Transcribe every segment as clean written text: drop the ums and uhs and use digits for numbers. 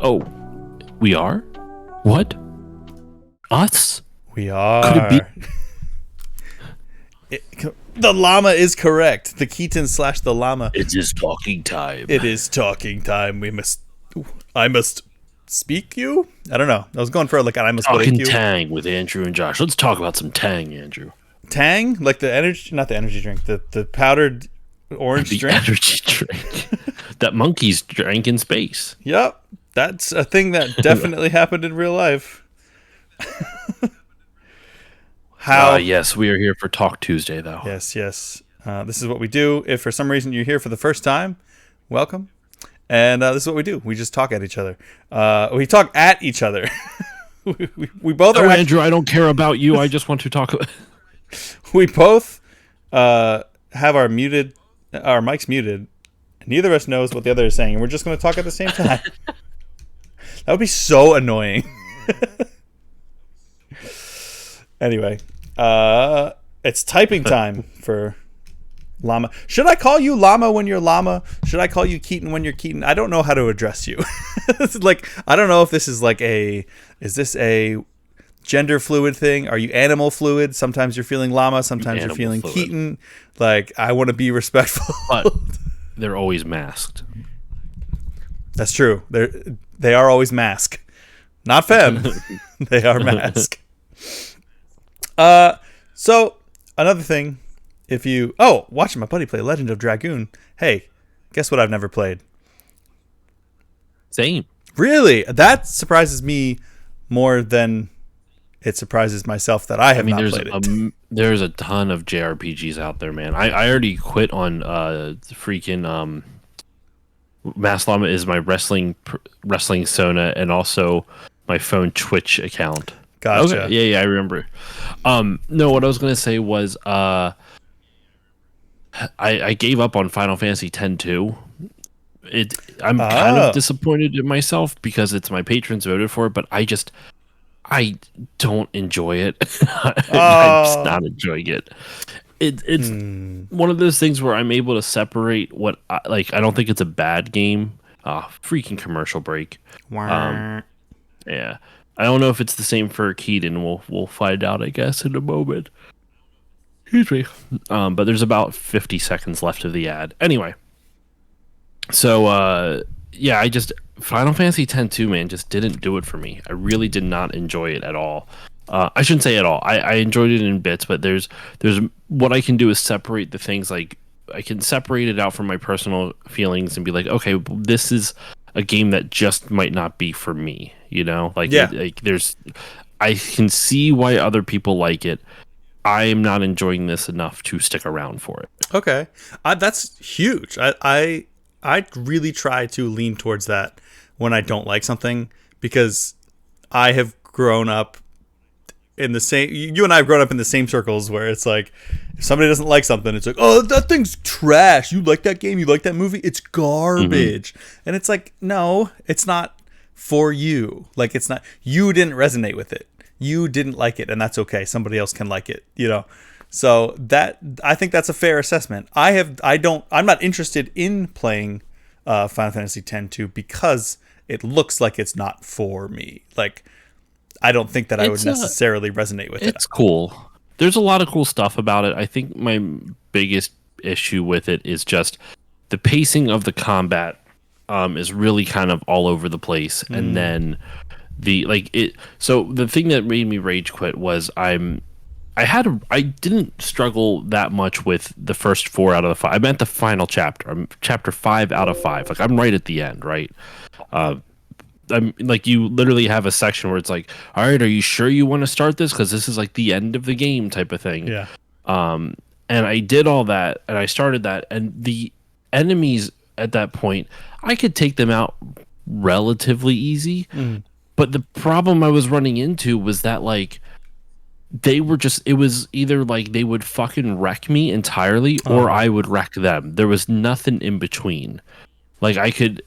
Oh, we are? What? Us? We are. Could it be? The llama is correct. The Keaton / the llama. It is talking time. It is talking time. I must speak you? I don't know. I was going for like I must Talking wake you. Tang with Andrew and Josh. Let's talk about some Tang, Andrew. Tang? Like the energy, not the energy drink, the powdered orange The drink? energy drink that monkeys drank in space. Yep. That's a thing that definitely happened in real life. How? Yes, we are here for Talk Tuesday, though. Yes. This is what we do. If for some reason you're here for the first time, welcome. And this is what we do. We just talk at each other. We talk at each other. we both are. Andrew, I don't care about you. I just want to talk. We both have our mics muted. Neither of us knows what the other is saying, and we're just going to talk at the same time. That would be so annoying. Anyway, it's typing time for Llama. Should I call you Llama when you're Llama? Should I call you Keaton when you're Keaton? I don't know how to address you. It's like, I don't know if this is like is this a gender fluid thing? Are you animal fluid? Sometimes you're feeling Llama, sometimes you're feeling fluid. Keaton. Like, I want to be respectful. But they're always masked. That's true. They are always masked. Not femme. They are masked. So another thing, watching my buddy play Legend of Dragoon. Hey, guess what I've never played? Same. Really? That surprises me more than it surprises myself that I have not played it. There's a ton of JRPGs out there, man. I already quit on freaking Mass Llama is my wrestling Sona and also my phone Twitch account. Gotcha. Okay. Yeah, I remember. No, what I was gonna say was I gave up on Final Fantasy X too. I'm kind of disappointed in myself because it's my patrons voted for it, but I don't enjoy it. I'm just not enjoying it. It's one of those things where I'm able to separate what I don't think it's a bad game. Freaking commercial break. Yeah. I don't know if it's the same for Keaton. We'll find out, I guess, in a moment. Excuse me. But there's about 50 seconds left of the ad. Anyway. So, Final Fantasy X-2, man, just didn't do it for me. I really did not enjoy it at all. I shouldn't say at all. I enjoyed it in bits, but there's what I can do is separate the things. Like, I can separate it out from my personal feelings and be like, okay, this is a game that just might not be for me, you know? I can see why other people like it. I am not enjoying this enough to stick around for it. Okay. That's huge. I really try to lean towards that when I don't like something, because I have grown up in the same, you and I have grown up in the same circles where it's like, if somebody doesn't like something, it's like, oh, that thing's trash. You like that game? You like that movie? It's garbage. Mm-hmm. And it's like, no, it's not for you. Like, it's not, you didn't resonate with it. You didn't like it, and that's okay. Somebody else can like it, you know? So that, I think that's a fair assessment. I'm not interested in playing Final Fantasy X-2 because it looks like it's not for me. Like, I don't think that I would necessarily resonate with it. It's cool. There's a lot of cool stuff about it. I think my biggest issue with it is just the pacing of the combat is really kind of all over the place. And then so the thing that made me rage quit was I didn't struggle that much with the first 4 out of the 5. I meant the final chapter. I'm chapter 5 out of 5. Like, I'm right at the end, right? I'm like, you literally have a section where it's like, all right, are you sure you want to start this? Because this is like the end of the game type of thing. Yeah. And I did all that, and I started that, and the enemies at that point, I could take them out relatively easy. But the problem I was running into was that, like, it was either like they would fucking wreck me entirely or I would wreck them. There was nothing in between. Like, I could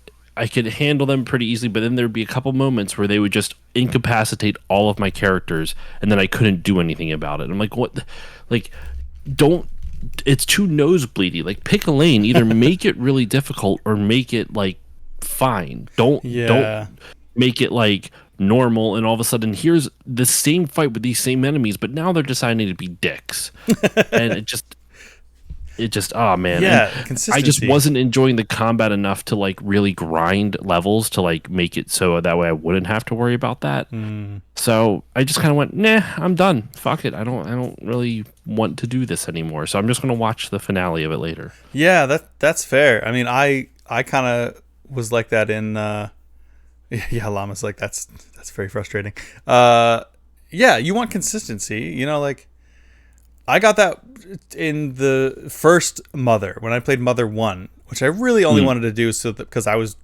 handle them pretty easily, but then there'd be a couple moments where they would just incapacitate all of my characters, and then I couldn't do anything about it. I'm like, what? Like, it's too nosebleedy. Like, pick a lane. Either make it really difficult or make it, like, fine. Don't Yeah. make it like normal and all of a sudden here's the same fight with these same enemies, but now they're deciding to be dicks. And it just oh man. Yeah, And consistency. I just wasn't enjoying the combat enough to like really grind levels to like make it so that way I wouldn't have to worry about that. So I just kind of went, nah, I'm done. Fuck it. I don't really want to do this anymore. So I'm just gonna watch the finale of it later. Yeah, that's fair. I mean, I kind of was like that in yeah, Llama's like that's very frustrating. Yeah, you want consistency, you know, like I got that in the first Mother when I played Mother 1, which I really only wanted to do so that because I was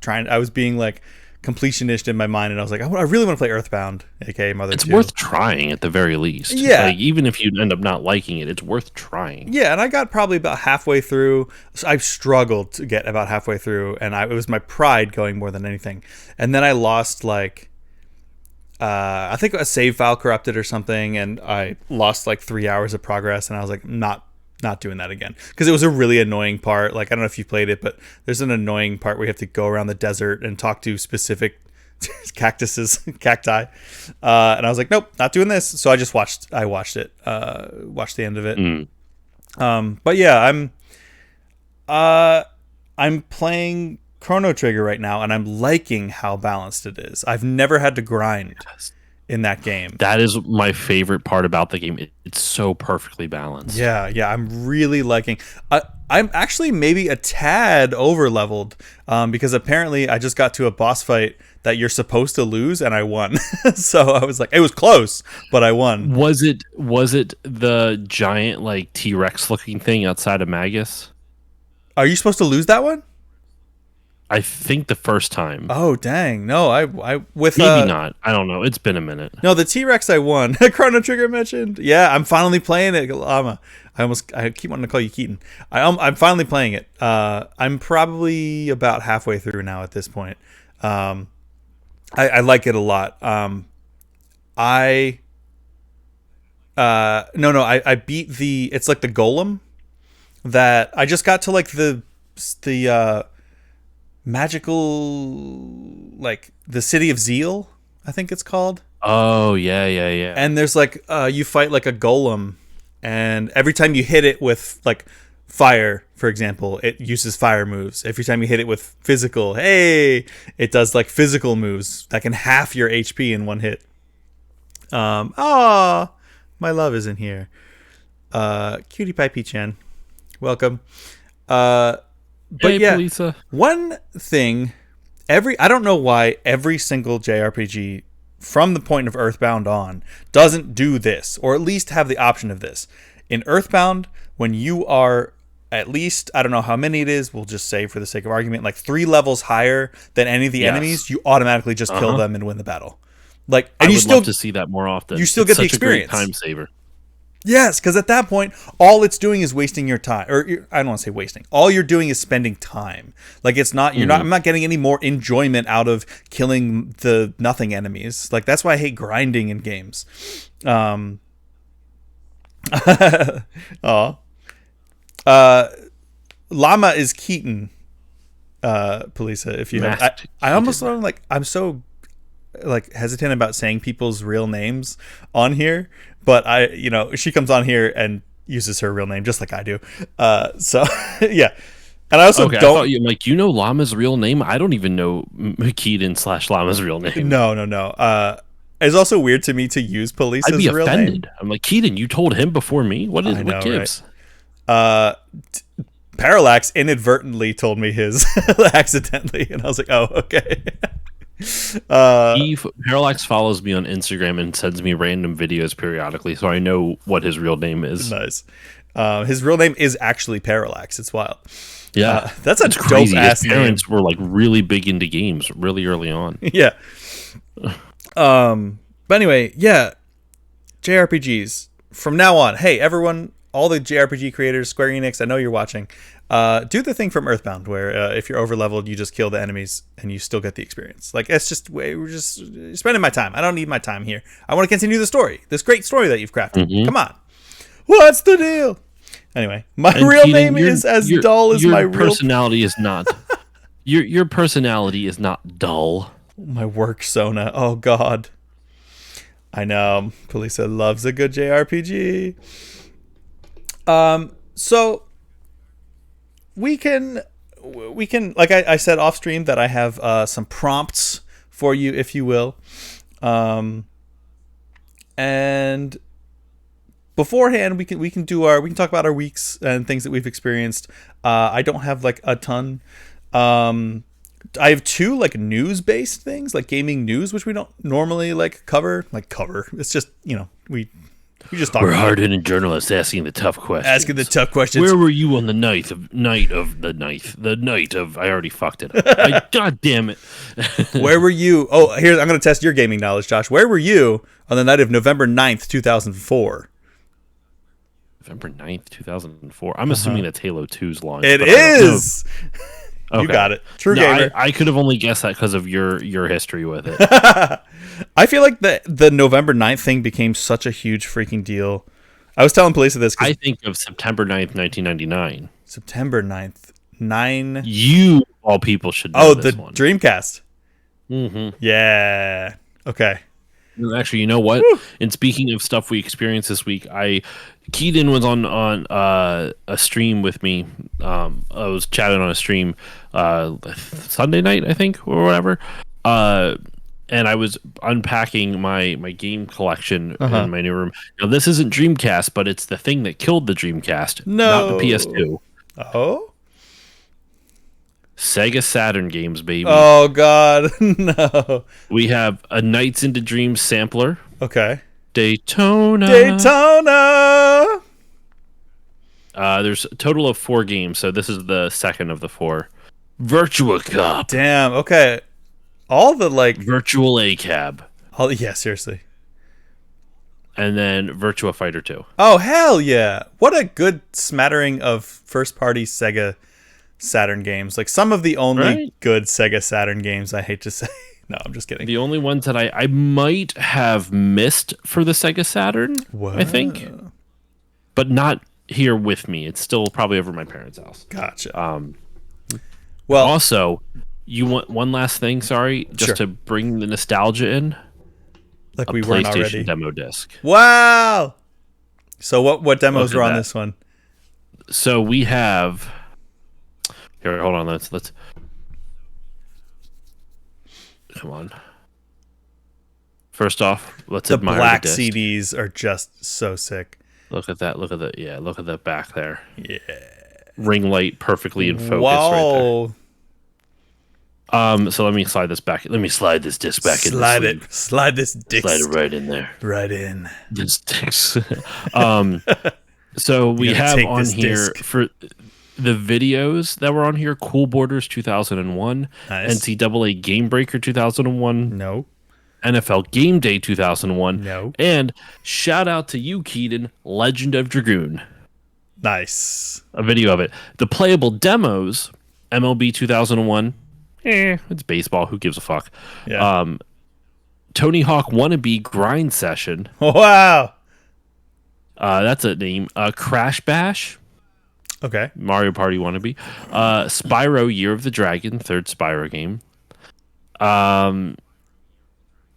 being like completionist in my mind, and I was like, I really want to play Earthbound, aka Mother 2. It's worth trying at the very least. Yeah. Like, even if you end up not liking it, it's worth trying. Yeah, and I got probably about halfway through. So I struggled to get about halfway through, and it was my pride going more than anything. And then I lost like, I think a save file corrupted or something, and I lost like 3 hours of progress, and I was like, not doing that again, because it was a really annoying part. Like, I don't know if you played it, but there's an annoying part where you have to go around the desert and talk to specific cacti, and I was like, nope, not doing this. So I just watched it, watched the end of it. But yeah, I'm playing Chrono Trigger right now, and I'm liking how balanced it is. I've never had to grind in that game. That is my favorite part about the game. It's so perfectly balanced. Yeah, I'm really liking. I'm actually maybe a tad over leveled, because apparently I just got to a boss fight that you're supposed to lose, and I won. So I was like, it was close, but I won. Was it the giant like T-Rex looking thing outside of Magus? Are you supposed to lose that one? I think the first time. Oh dang! No, I with Maybe not. I don't know. It's been a minute. No, the T-Rex I won. Chrono Trigger mentioned. Yeah, I'm finally playing it, Llama. I keep wanting to call you Keaton. I'm finally playing it. I'm probably about halfway through now at this point. I like it a lot. I beat the. It's like the golem that I just got to, like the magical, like the City of Zeal, I think it's called. Oh yeah. And there's like you fight like a golem, and every time you hit it with like fire, for example, it uses fire moves. Every time you hit it with physical, hey, it does like physical moves that can half your HP in one hit. My love isn't here. Cutie Pie P-chan, welcome. But hey, yeah, Polisa. one thing, I don't know why every single JRPG from the point of Earthbound on doesn't do this, or at least have the option of this. In Earthbound, when you are at least, I don't know how many it is, we'll just say for the sake of argument, like 3 levels higher than any of the enemies, you automatically just kill them and win the battle. Like, and I would love to see that more often. You still It's get the such a great experience. time saver. Yes, because at that point, all it's doing is wasting your time. Or I don't want to say wasting. All you're doing is spending time. Like, it's not. You're not. I'm not getting any more enjoyment out of killing the nothing enemies. Like, that's why I hate grinding in games. Llama is Keaton. Polisa, if you have. I almost learned, like, I'm so like hesitant about saying people's real names on here, but she comes on here and uses her real name just like I do. So yeah. And I also don't. You know Llama's real name? I don't even know Keaton/Llama's real name. No. It's also weird to me to use Polisa's I'd be real offended. name. I'm like, Keaton, you told him before me. What gives? Right? Parallax inadvertently told me his accidentally, and I was like, oh, okay. Parallax follows me on Instagram and sends me random videos periodically, so I know what his real name is. Nice. His real name is actually Parallax. It's wild. Yeah, that's a dope ass name. His parents were like really big into games really early on. Yeah. But anyway, yeah. JRPGs from now on. Hey, everyone, all the JRPG creators, Square Enix, I know you're watching. Do the thing from Earthbound where if you're over leveled, you just kill the enemies and you still get the experience. Like, it's just we're just spending my time. I don't need my time here. I want to continue the story. This great story that you've crafted. Mm-hmm. Come on, what's the deal? Anyway, my real name is as dull as my real personality is not. Your personality is not dull. My work Sona. Oh God. I know. Kalisa loves a good JRPG. So we can like I said off stream that I have some prompts for you, if you will. And beforehand we can talk about our weeks and things that we've experienced. I don't have like a ton. I have two like news based things, like gaming news, which we don't normally like cover. It's just, we just talk We're about hard hitting journalists asking the tough questions. asking the tough questions. Where were you on the night of I already fucked it up. God damn it. Where were you? Oh, here, I'm going to test your gaming knowledge, Josh. Where were you on the night of November 9th, 2004? November 9th, 2004. I'm assuming that's Halo 2's launch. It but I don't know. is. You Okay. got it. True No, gamer. I could have only guessed that because of your history with it. I feel like the November 9th thing became such a huge freaking deal. I was telling police of this I because think of September 9th, 1999. September 9th, 9. You, all people, should know Oh, the this one. Dreamcast. Mm-hmm. Yeah. Okay. Actually, you know what? And speaking of stuff we experienced this week, Keaton was on a stream with me. I was chatting on a stream Sunday night, I think, or whatever. And I was unpacking my game collection in my new room. Now, this isn't Dreamcast, but it's the thing that killed the Dreamcast, not the PS2. Oh? Sega Saturn games, baby. Oh, God. No. We have a Nights into Dreams sampler, Okay. Daytona. Daytona. There's a total of 4 games, so this is the second of the 4. Virtua Cop, Damn. Okay. All the like. Virtual A Cab, Yeah, seriously. and then Virtua Fighter 2. Oh, hell yeah. What a good smattering of first party Sega Saturn games. Like some of the only Right? good Sega Saturn games, I hate to say. No, I'm just kidding. The only ones that I might have missed for the Sega Saturn, I think, but not here with me. It's still probably over at my parents' house. Gotcha. Well, Also, you want one last thing? Sorry, just Sure. to bring the nostalgia in. like A we weren't PlayStation already. demo disc. Wow. So what demos Look at were on that. this one? So we have here. Hold on. Let's come on. First off, let's The admire black the disc. CDs are just so sick. Look at that. Look at the Look at the back there. Yeah. Ring light perfectly in focus right Wow. there. So let me slide this back. Let me slide this disc back in. Slide it. Slide this dick Slide it right in there. right in. This disc. So we gotta have take on this here disc. for the videos that were on here: Cool Borders 2001, Nice. NCAA Game Breaker 2001, No. NFL Game Day 2001, No. and shout out to you, Keaton, Legend of Dragoon. Nice. A video of it. The playable demos: MLB 2001. It's baseball. Who gives a fuck? Yeah. Tony Hawk Wannabe Grind Session. Wow. That's a name. Crash Bash. Okay. Mario Party Wannabe. Spyro Year of the Dragon, third Spyro game.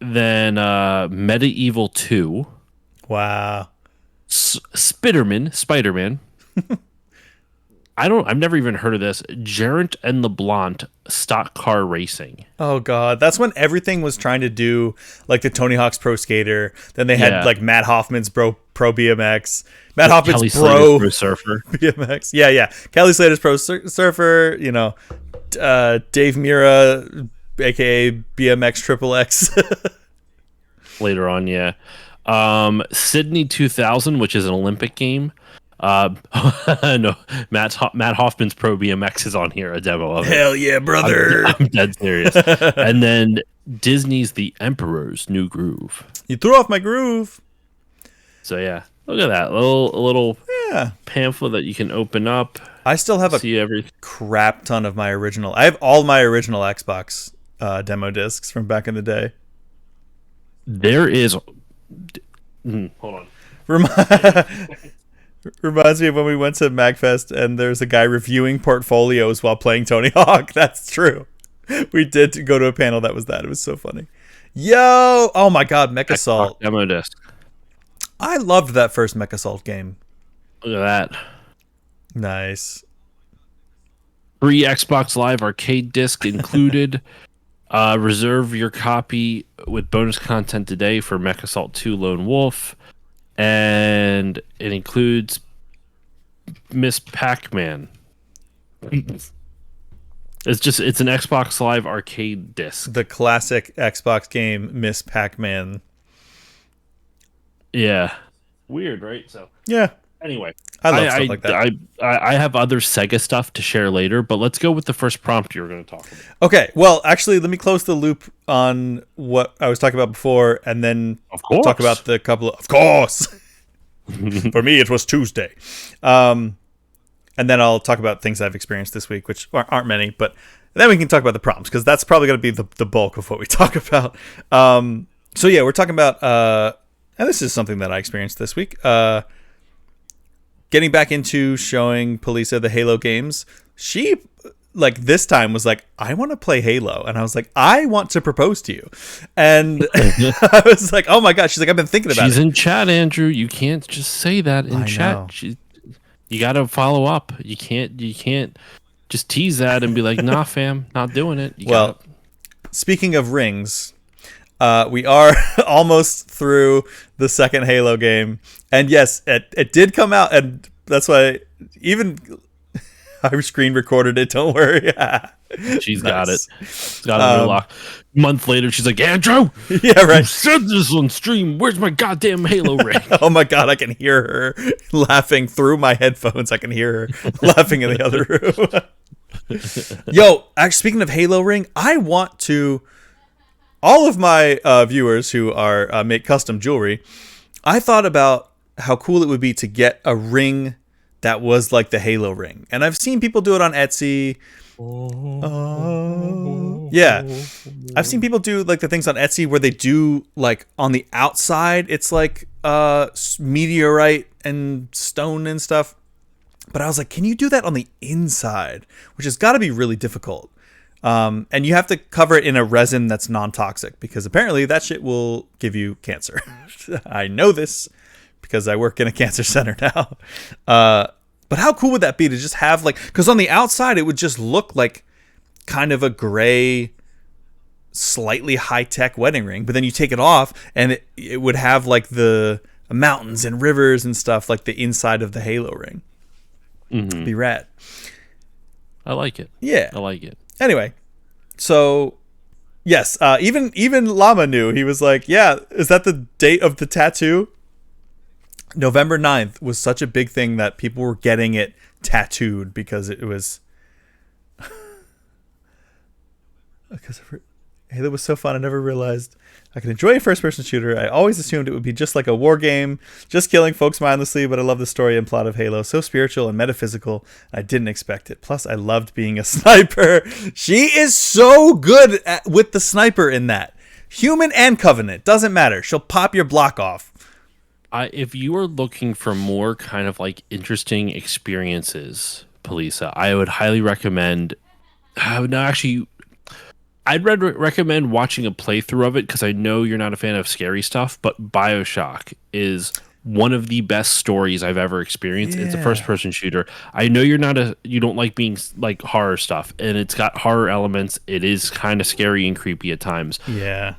Then Medieval 2. Wow. Spider-Man. I've never even heard of this. Gerant and LeBlanc stock car racing. Oh god, that's when everything was trying to do like the Tony Hawk's Pro Skater. Then they had Yeah. like Matt Hoffman's Pro BMX. Matt Hoffman's Kelly Pro Slater's Pro Surfer. BMX. Yeah. Kelly Slater's Pro Surfer. Dave Mira, aka BMX Triple X. Later on, yeah. Sydney 2000, which is an Olympic game. No, Matt Hoffman's Pro BMX is on here, a demo of it. Hell yeah, brother! I'm dead serious. And then Disney's The Emperor's New Groove. You threw off my groove. So yeah, look at that little Yeah, pamphlet that you can open up, I still have a see everything. crap ton of my original. I have all my original Xbox demo discs from back in the day. There is. Hold on. Reminds me of when we went to MagFest and there's a guy reviewing portfolios while playing Tony Hawk. That's true. We did go to a panel that was that. It was so funny. Yo! Oh my god, Mech Assault. Demo disc. I loved that first Mech Assault game. Look at that. Nice. Free Xbox Live arcade disc included. Reserve your copy with bonus content today for Mech Assault 2 Lone Wolf. And it includes Miss Pac-Man. It's an Xbox Live arcade disc. The classic Xbox game, Miss Pac-Man. Yeah. Weird, right? So yeah. Anyway, I love stuff like that. I have other Sega stuff to share later, but let's go with the first prompt you were going to talk about. Okay, well, actually, let me close the loop on what I was talking about before, and then talk about the couple of course. For me, it was Tuesday. And then I'll talk about things I've experienced this week, which aren't many, but then we can talk about the prompts, because that's probably going to be the bulk of what we talk about. So yeah, we're talking about, and this is something that I experienced this week, getting back into showing Polisa the Halo games. She, like, this time was like, I want to play Halo. And I was like, I want to propose to you. And I was like, oh my God. She's like, I've been thinking about it. She's in chat, Andrew. You can't just say that in chat. You got to follow up. You can't just tease that and be like, nah, fam, not doing it. Speaking of rings, we are almost through the second Halo game. And yes, it did come out, and that's why even I screen recorded it. Don't worry. She's got it. She's got it locked. A month later, she's like, Andrew, yeah, right. You said this on stream. Where's my goddamn Halo ring? Oh my God, I can hear her laughing through my headphones. I can hear her laughing in the other room. Yo, actually, speaking of Halo ring, I want to... All of my viewers who are make custom jewelry, I thought about how cool it would be to get a ring that was like the Halo ring. And I've seen people do it on Etsy. Yeah. I've seen people do like the things on Etsy where they do like on the outside, it's like meteorite and stone and stuff. But I was like, can you do that on the inside? Which has got to be really difficult. And you have to cover it in a resin that's non-toxic, because apparently that shit will give you cancer. I know this because I work in a cancer center now. But how cool would that be to just have like, because on the outside it would just look like kind of a gray, slightly high-tech wedding ring, but then you take it off and it would have like the mountains and rivers and stuff like the inside of the Halo ring. It'd be rad. I like it. Yeah. I like it. Anyway, so yes, even Llama knew. He was like, yeah, is that the date of the tattoo? November 9th was such a big thing that people were getting it tattooed because it was... because Halo was so fun, I never realized I could enjoy a first-person shooter. I always assumed it would be just like a war game, just killing folks mindlessly, but I love the story and plot of Halo. So spiritual and metaphysical, I didn't expect it. Plus, I loved being a sniper. She is so good with the sniper in that. Human and Covenant, doesn't matter. She'll pop your block off. If you are looking for more kind of like interesting experiences, Polisa, I would highly recommend... I'd recommend watching a playthrough of it, because I know you're not a fan of scary stuff, but BioShock is one of the best stories I've ever experienced. Yeah. It's a first-person shooter. I know you don't like being like horror stuff, and it's got horror elements. It is kind of scary and creepy at times. Yeah.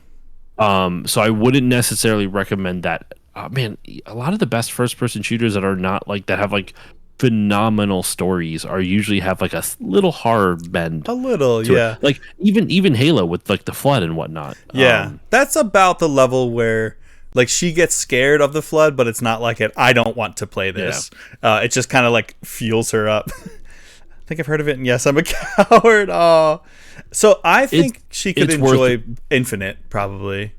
So I wouldn't necessarily recommend that. Man, a lot of the best first-person shooters that are not like that have like phenomenal stories are usually have like a little horror bend. A little, yeah. It. Like even Halo with like the flood and whatnot. Yeah, that's about the level where like she gets scared of the flood, but it's not like I don't want to play this. Yeah. It just kind of like fuels her up. I think I've heard of it, and yes, I'm a coward. Oh, so I think she could enjoy Infinite probably.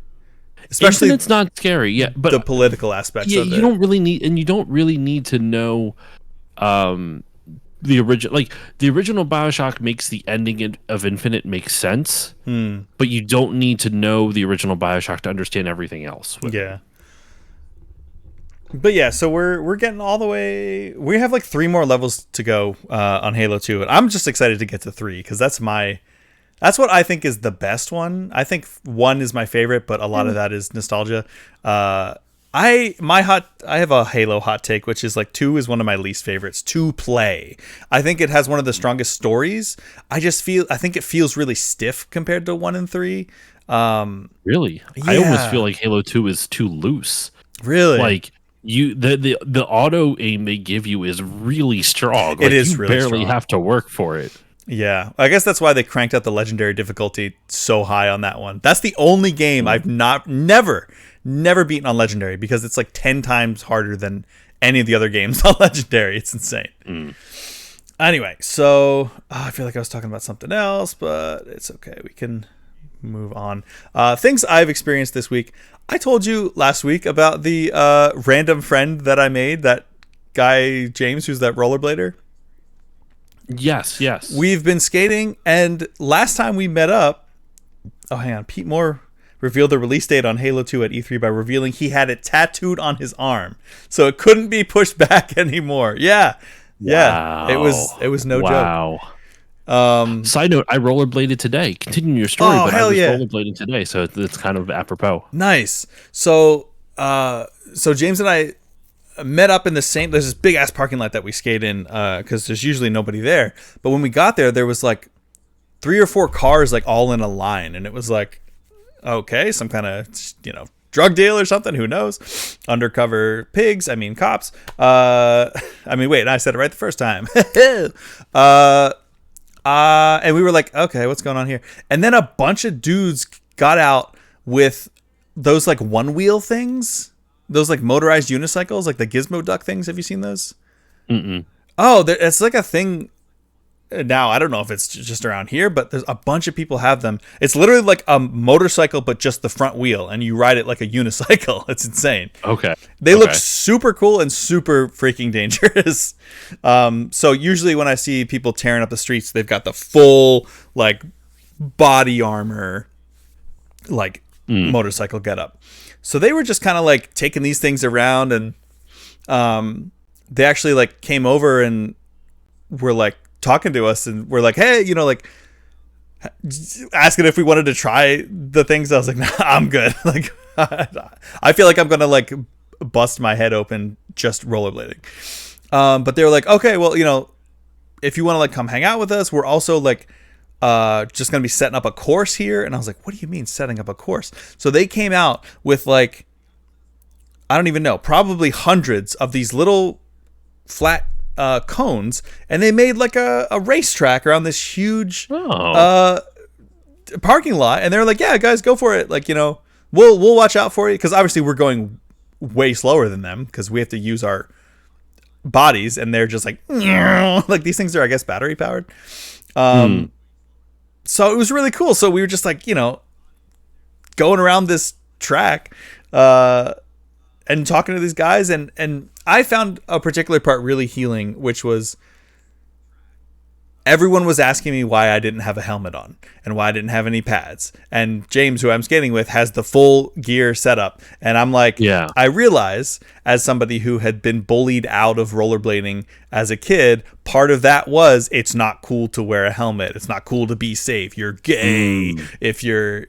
Especially Infinite's not scary, yeah, but the political aspects of it. You don't really need to know the original BioShock makes the ending of Infinite make sense, but you don't need to know the original BioShock to understand everything else. Yeah. But yeah, so we're getting all the way. We have like 3 more levels to go on Halo 2, and I'm just excited to get to 3 because that's what I think is the best one. I think 1 is my favorite, but a lot of that is nostalgia. I have a Halo hot take, which is like 2 is one of my least favorites to play. I think it has one of the strongest stories. I think it feels really stiff compared to 1 and 3. Really? I almost feel like Halo 2 is too loose. Really? Like the auto aim they give you is really strong. Like, It is you really barely strong. have to work for it. Yeah, I guess that's why they cranked out the legendary difficulty so high on that one. That's the only game I've never beaten on legendary because it's like 10 times harder than any of the other games on legendary. It's insane. Anyway, so I feel like I was talking about something else, but it's okay. We can move on. Things I've experienced this week. I told you last week about the random friend that I made, that guy James, who's that rollerblader. Yes. We've been skating, and last time we met up, hang on, Pete Moore revealed the release date on Halo 2 at E3 by revealing he had it tattooed on his arm, so it couldn't be pushed back anymore. Yeah, Wow. it was no joke. Side note: I rollerbladed today. Continuing your story, Oh, but I hell was yeah. rollerblading today, so it's kind of apropos. Nice. So James and I met up in the same. There's this big ass parking lot that we skate in because there's usually nobody there. But when we got there was like 3 or 4 cars like all in a line, and it was like, okay, some kind of drug deal or something. Who knows? Undercover pigs. I mean cops. Wait, I said it right the first time. And we were like, okay, what's going on here? And then a bunch of dudes got out with those like one wheel things, those like motorized unicycles, like the Gizmo Duck things. Have you seen those? Mm-mm. Oh, it's like a thing now. I don't know if it's just around here, but there's a bunch of people have them. It's literally like a motorcycle, but just the front wheel, and you ride it like a unicycle. It's insane. Okay. They look super cool and super freaking dangerous. So usually when I see people tearing up the streets, they've got the full like body armor, like motorcycle getup. So they were just kind of like taking these things around, and they actually like came over and were like talking to us, and we're like, hey, like asking if we wanted to try the things. I was like, nah, I'm good. Like, I feel like I'm gonna like bust my head open just rollerblading. But they were like, okay, well, if you want to like come hang out with us, we're also like just gonna be setting up a course here. And I was like, what do you mean setting up a course? So they came out with like, I don't even know, probably hundreds of these little flat cones, and they made like a racetrack around this huge parking lot. And they're like, yeah, guys, go for it. Like, we'll watch out for you, because obviously we're going way slower than them because we have to use our bodies, and they're just like like these things are, I guess, battery powered. So it was really cool. So we were just like, going around this track and talking to these guys, and I found a particular part really healing, which was everyone was asking me why I didn't have a helmet on and why I didn't have any pads. And James, who I'm skating with, has the full gear setup. And I'm like, Yeah. I realize, as somebody who had been bullied out of rollerblading as a kid, part of that was it's not cool to wear a helmet. It's not cool to be safe. You're gay if you're,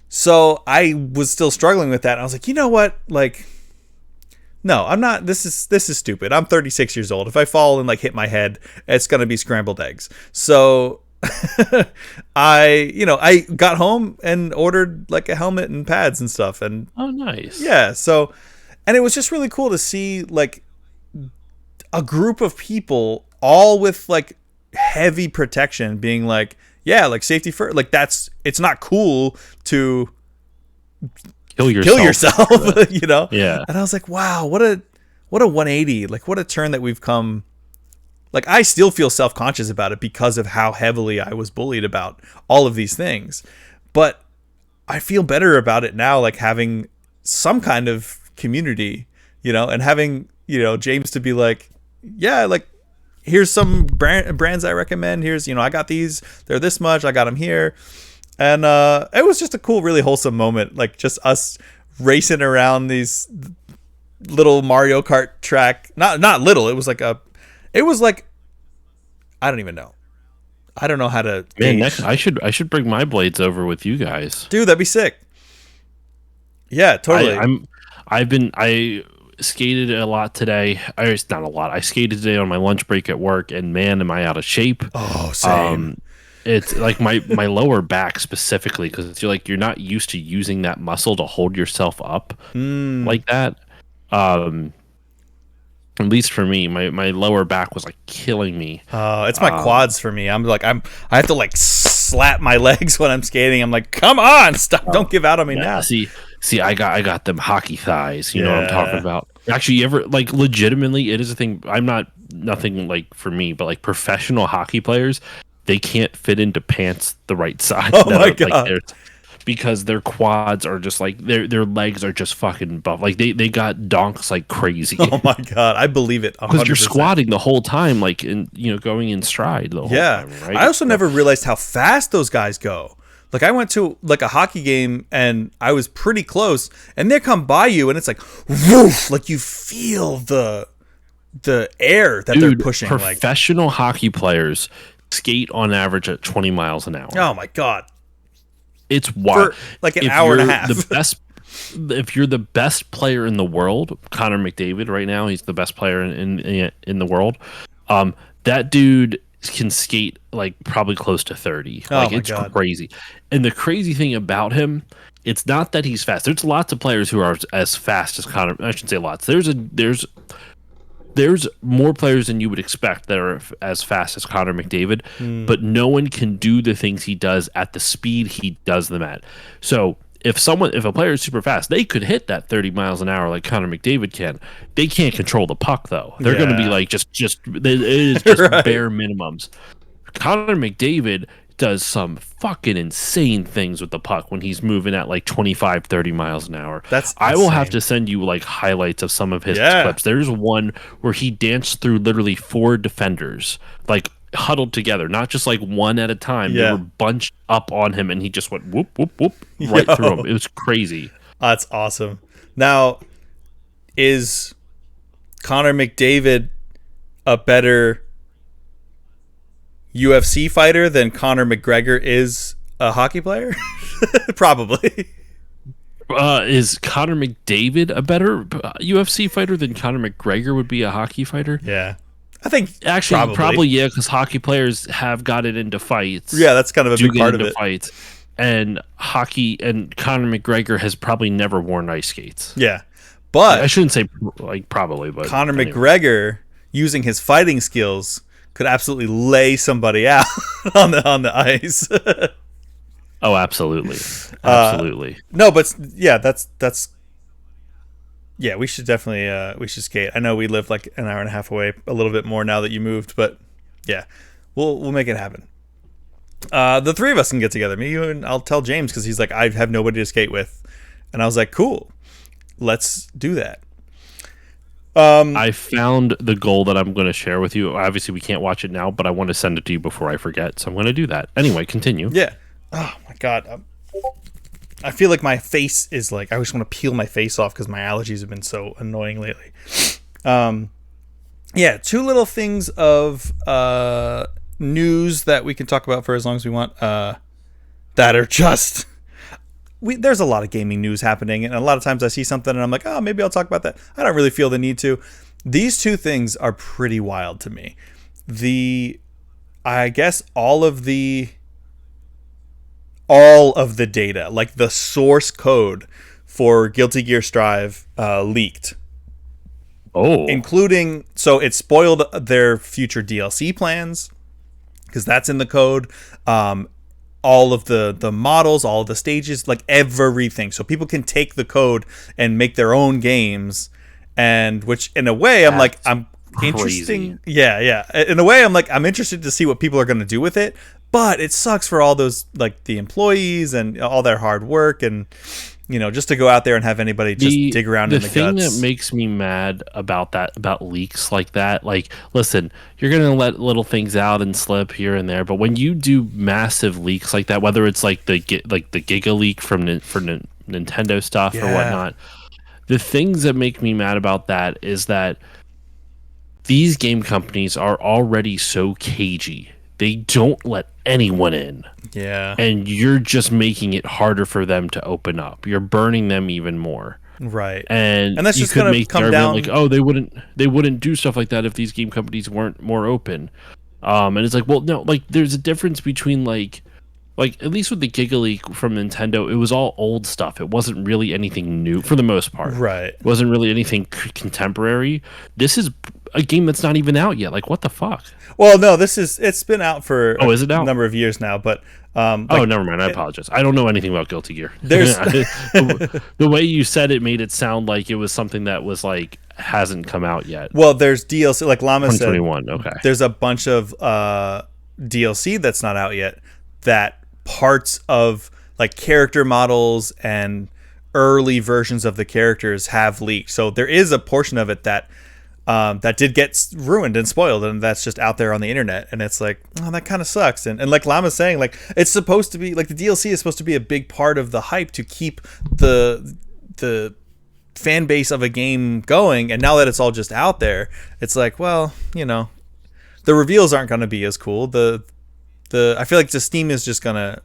So I was still struggling with that. I was like, you know what? Like, no, I'm not. This is stupid. I'm 36 years old. If I fall and like hit my head, it's gonna be scrambled eggs. So I got home and ordered like a helmet and pads and stuff. And Oh, nice. yeah, so, and it was just really cool to see like a group of people all with like heavy protection, being like, yeah, like safety first. Like it's not cool to Kill yourself. Yeah. And I was like, wow, what a 180. Like, what a turn that we've come. Like, I still feel self-conscious about it because of how heavily I was bullied about all of these things, but I feel better about it now, like having some kind of community, and having James to be like, yeah, like, here's some brands I recommend. Here's, I got these, they're this much, I got them here. And it was just a cool, really wholesome moment, like just us racing around these little Mario Kart track. Not little. It was like I don't even know. I don't know how to. Man, gauge. I should bring my blades over with you guys. Dude, that'd be sick. Yeah, totally. I skated a lot today. It's not a lot. I skated today on my lunch break at work, and man, am I out of shape. Oh, same. It's like my lower back specifically, because you're not used to using that muscle to hold yourself up like that. At least for me, my lower back was like killing me. It's my quads for me. I have to like slap my legs when I'm skating. I'm like, come on, stop! Don't give out on me now. See, I got them hockey thighs. You know what I'm talking about. Actually, you ever like legitimately? It is a thing. I'm not nothing like for me, but like professional hockey players, they can't fit into pants the right size. Oh my god! Because their quads are just like their legs are just fucking buff. Like they got donks like crazy. Oh my god, I believe it. Because you're squatting the whole time, like going in stride the whole time. Right. I also never realized how fast those guys go. Like I went to like a hockey game and I was pretty close, and they come by you and it's like woof, like you feel the air that they're pushing. Professional hockey players skate on average at 20 miles an hour. Oh my god. It's wild. For like an hour and a half. If you're the best player in the world, Connor McDavid right now, he's the best player in the world. That dude can skate like probably close to 30. Like it's crazy. And the crazy thing about him, it's not that he's fast. There's lots of players who are as fast as Connor. I shouldn't say lots. There's more players than you would expect that are as fast as Connor McDavid, but no one can do the things he does at the speed he does them at. So if a player is super fast, they could hit that 30 miles an hour like Connor McDavid can. They can't control the puck though. They're going to be like it is just right. Bare minimums. Connor McDavid does some fucking insane things with the puck when he's moving at like 25, 30 miles an hour. I will have to send you like highlights of some of his clips. There's one where he danced through literally 4 defenders, like huddled together, not just like one at a time. They were bunched up on him and he just went whoop, whoop, whoop right through them. It was crazy. That's awesome. Now, is Connor McDavid a better UFC fighter than Conor McGregor is a hockey player? Probably. Is Conor McDavid a better UFC fighter than Conor McGregor would be a hockey fighter? Yeah. I think actually probably yeah, because hockey players have gotten into fights. Yeah, that's kind of a big part of it. Fights. And hockey and Conor McGregor has probably never worn ice skates. Yeah. But I shouldn't say like probably, but Conor McGregor using his fighting skills could absolutely lay somebody out on the ice. Oh, absolutely. Absolutely. No, but yeah, that's yeah, we should definitely we should skate. I know we live like an hour and a half away, a little bit more now that you moved, but yeah. We'll make it happen. The three of us can get together. Me, you, and I'll tell James because he's like, I have nobody to skate with. And I was like, cool. Let's do that. I found the goal that I'm going to share with you. Obviously, we can't watch it now, but I want to send it to you before I forget. So I'm going to do that. Anyway, continue. Yeah. Oh, my God. I feel like my face is like, I just want to peel my face off because my allergies have been so annoying lately. Yeah, 2 little things of news that we can talk about for as long as we want that are just... there's a lot of gaming news happening, and a lot of times I see something and I'm like, oh, maybe I'll talk about that. I don't really feel the need to. These 2 things are pretty wild to me. I guess all of the data, like the source code for Guilty Gear Strive leaked. Oh. Including, so it spoiled their future DLC plans, because that's in the code. All of the models, all of the stages, like everything. So people can take the code and make their own games, and which in a way I'm like, I'm interesting. Yeah. In a way I'm like, I'm interested to see what people are going to do with it, but it sucks for all those, like the employees and all their hard work, and you know, just to go out there and have anybody just dig around in the guts. The thing that makes me mad about leaks like that, like, listen, you're going to let little things out and slip here and there, but when you do massive leaks like that, whether it's like the Giga leak for Nintendo stuff or whatnot, the things that make me mad about that is that these game companies are already so cagey. They don't let anyone in. Yeah. And you're just making it harder for them to open up. You're burning them even more. Right. And that's you just could gonna make the come argument down like, oh, they wouldn't do stuff like that if these game companies weren't more open. And it's like, well, no, like there's a difference between like at least with the Giga Leak from Nintendo, it was all old stuff. It wasn't really anything new for the most part. Right. It wasn't really anything contemporary. This is a game that's not even out yet. Like, what the fuck? Well, no, it's been out for is it out? a number of years now, but never mind. I apologize. I don't know anything about Guilty Gear. There's the way you said it made it sound like it was something that was like hasn't come out yet. Well, there's DLC, like Llama said. 2021. Okay. There's a bunch of DLC that's not out yet. That parts of like character models and early versions of the characters have leaked. So there is a portion of it that that did get ruined and spoiled, and that's just out there on the internet. And it's like, oh, that kind of sucks. And like Llama's saying, like it's supposed to be like the DLC is supposed to be a big part of the hype to keep the fan base of a game going. And now that it's all just out there, it's like, well, you know, the reveals aren't going to be as cool. I feel like the Steam is just gonna.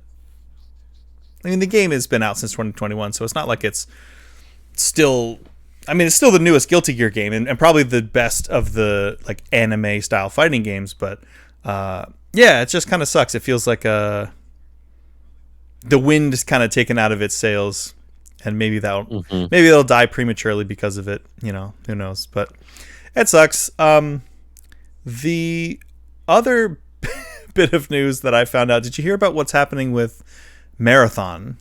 I mean, the game has been out since 2021, so it's not like it's still. I mean, it's still the newest Guilty Gear game, and probably the best of the like anime style fighting games. But yeah, it just kind of sucks. It feels like the wind is kind of taken out of its sails, and maybe it'll die prematurely because of it. You know, who knows? But it sucks. The other bit of news that I found out. Did you hear about what's happening with Marathon?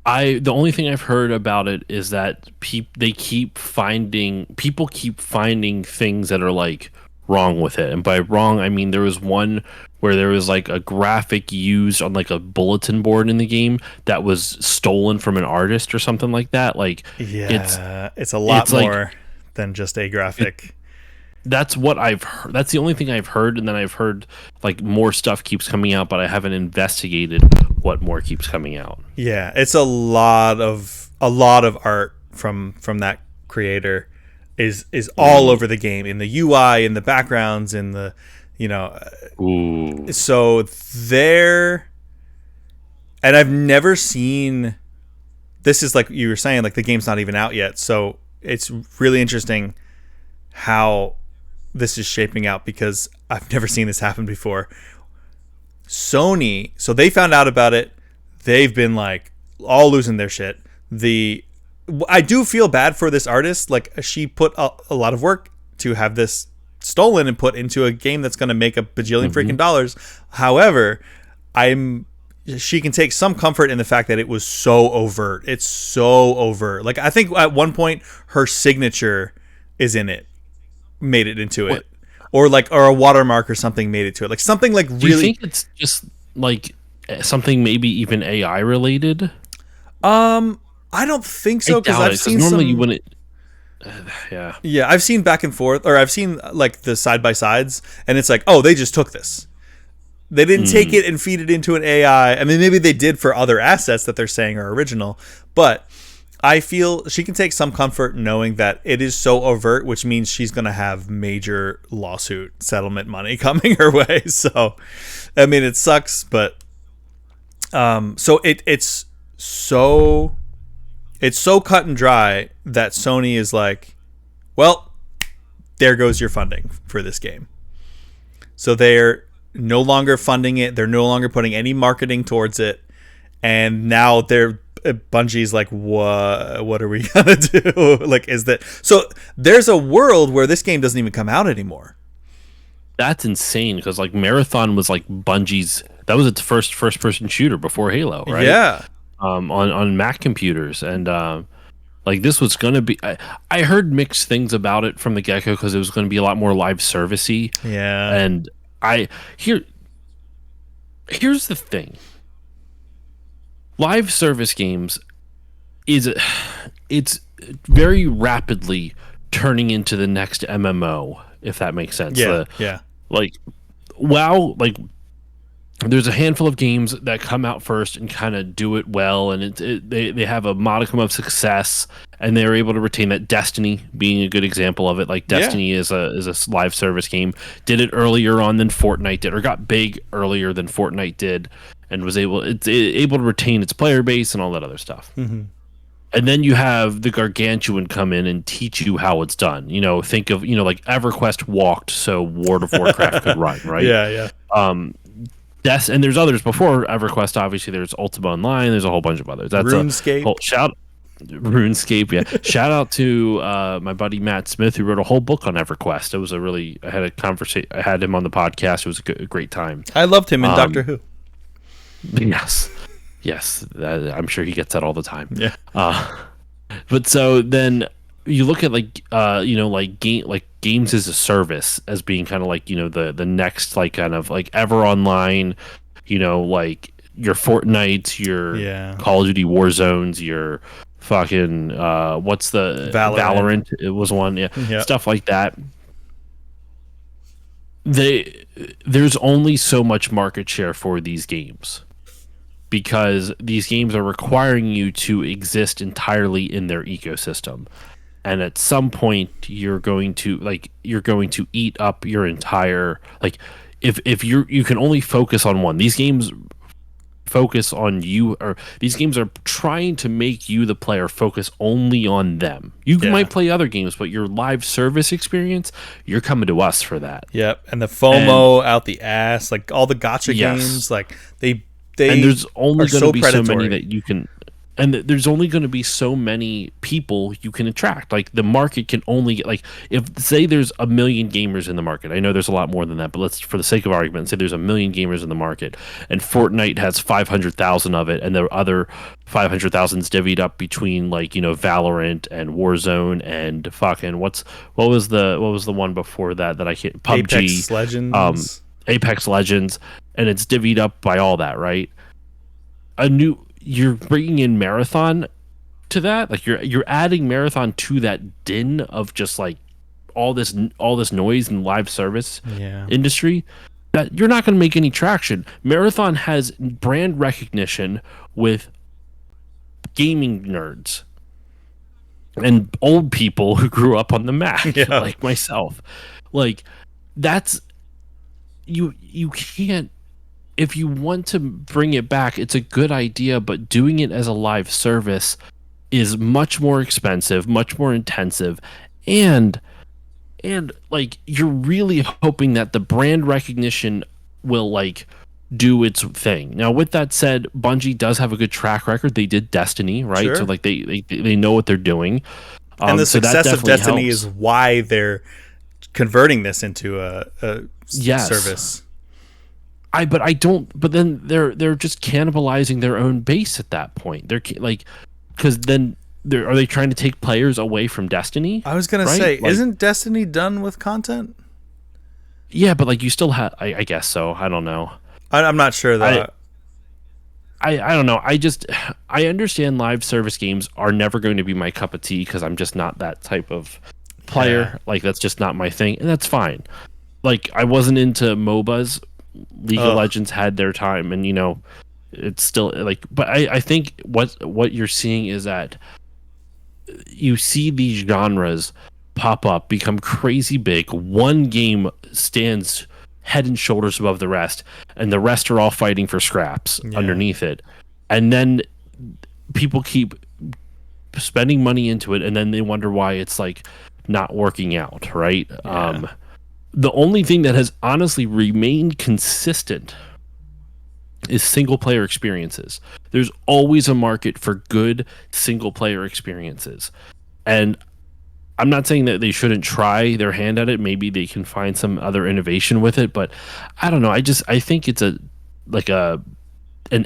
The only thing I've heard about it is that people keep finding things that are like wrong with it. And by wrong, I mean there was one where there was like a graphic used on like a bulletin board in the game that was stolen from an artist or something like that. Like, yeah, it's a lot more than just a graphic. That's what I've heard. That's the only thing I've heard, and then I've heard like more stuff keeps coming out, but I haven't investigated what more keeps coming out. Yeah, it's a lot of art from that creator is all over the game, in the UI, in the backgrounds, in the Ooh. So there, and I've never seen. This is like you were saying, like the game's not even out yet, so it's really interesting how this is shaping out because I've never seen this happen before. Sony, so they found out about it. They've been like all losing their shit. I do feel bad for this artist. Like she put a lot of work to have this stolen and put into a game that's going to make a bajillion freaking dollars. However, she can take some comfort in the fact that it was so overt. It's so overt. Like I think at one point her signature is in it. Made it into it, or a watermark or something made it to it, like something like really. Do you think it's just like something maybe even AI related? I don't think so because I've seen normally some. You wouldn't. Yeah, I've seen back and forth, or I've seen like the side by sides, and it's like, oh, they just took this. They didn't take it and feed it into an AI. I mean, maybe they did for other assets that they're saying are original, but I feel she can take some comfort knowing that it is so overt, which means she's going to have major lawsuit settlement money coming her way. So, I mean, it sucks, but so it's so cut and dry that Sony is like, well, there goes your funding for this game. So they're no longer funding it. They're no longer putting any marketing towards it. And now Bungie's like, what are we gonna do? Like, is that so? There's a world where this game doesn't even come out anymore. That's insane because like Marathon was like Bungie's. That was its first person shooter before Halo, right? Yeah. On Mac computers, and like this was gonna be. I heard mixed things about it from the get go because it was going to be a lot more live servicey. Yeah. And here's the thing. Live service games it's very rapidly turning into the next MMO, if that makes sense. Yeah. Like WoW, like there's a handful of games that come out first and kind of do it well, and they have a modicum of success, and they're able to retain that. Destiny being a good example of it. Like Destiny is a live service game, did it earlier on than Fortnite did, or got big earlier than Fortnite did, and was able to retain its player base and all that other stuff. Mm-hmm. And then you have the Gargantuan come in and teach you how it's done. Think of like EverQuest walked so World of Warcraft could run, right? Yeah. And there's others before EverQuest. Obviously, there's Ultima Online. There's a whole bunch of others. That's RuneScape. RuneScape. Yeah. Shout out to my buddy Matt Smith, who wrote a whole book on EverQuest. It was I had a conversation. I had him on the podcast. It was a great time. I loved him in Doctor Who. Yes. I'm sure he gets that all the time. Yeah. But so then you look at games as a service as being kind of like the next like kind of like Ever Online, like your Fortnite, your Call of Duty Warzones, your fucking what's the Valorant? It was one, stuff like that. There's only so much market share for these games, because these games are requiring you to exist entirely in their ecosystem. And at some point you're going to eat up your entire, like, if you can only focus on one. These games focus on you, or these games are trying to make you, the player, focus only on them. You might play other games, but your live service experience, you're coming to us for that. Yep. And the FOMO out the ass, like all the gacha games, like they and there's only going to be predatory. so many that you can, and there's only going to be so many people you can attract. Like the market can only get, like, if say there's 1 million gamers in the market. I know there's a lot more than that, but let's, for the sake of argument, say there's 1 million gamers in the market, and Fortnite has 500,000 of it, and the other 500,000 is divvied up between Valorant and Warzone and fucking what was the one before that I can't, PUBG, Apex Legends. Apex Legends, and it's divvied up by all that, right? You're bringing in Marathon to that, like you're adding Marathon to that din of just like all this noise in the live service industry, that you're not going to make any traction. Marathon has brand recognition with gaming nerds and old people who grew up on the Mac, like myself. Like that's you can't. If you want to bring it back, it's a good idea, but doing it as a live service is much more expensive, much more intensive, and like you're really hoping that the brand recognition will like do its thing. Now, with that said, Bungie does have a good track record. They did Destiny, right? Sure. So like they know what they're doing. And the success of Destiny is why they're converting this into a service. But then they're just cannibalizing their own base at that point. They're like, because then are they trying to take players away from Destiny? I was gonna say, like, isn't Destiny done with content? Yeah, but like you still have, I guess so. I don't know. I'm not sure though. I don't know. I understand live service games are never going to be my cup of tea, because I'm just not that type of player. Like that's just not my thing, and that's fine. Like I wasn't into MOBAs. League of Legends had their time, and it's still like, but I think what you're seeing is that you see these genres pop up, become crazy big. One game stands head and shoulders above the rest, and the rest are all fighting for scraps underneath it. And then people keep spending money into it, and then they wonder why it's like not working out, right? The only thing that has honestly remained consistent is single player experiences. There's always a market for good single player experiences. And I'm not saying that they shouldn't try their hand at it. Maybe they can find some other innovation with it, but I don't know. I think it's an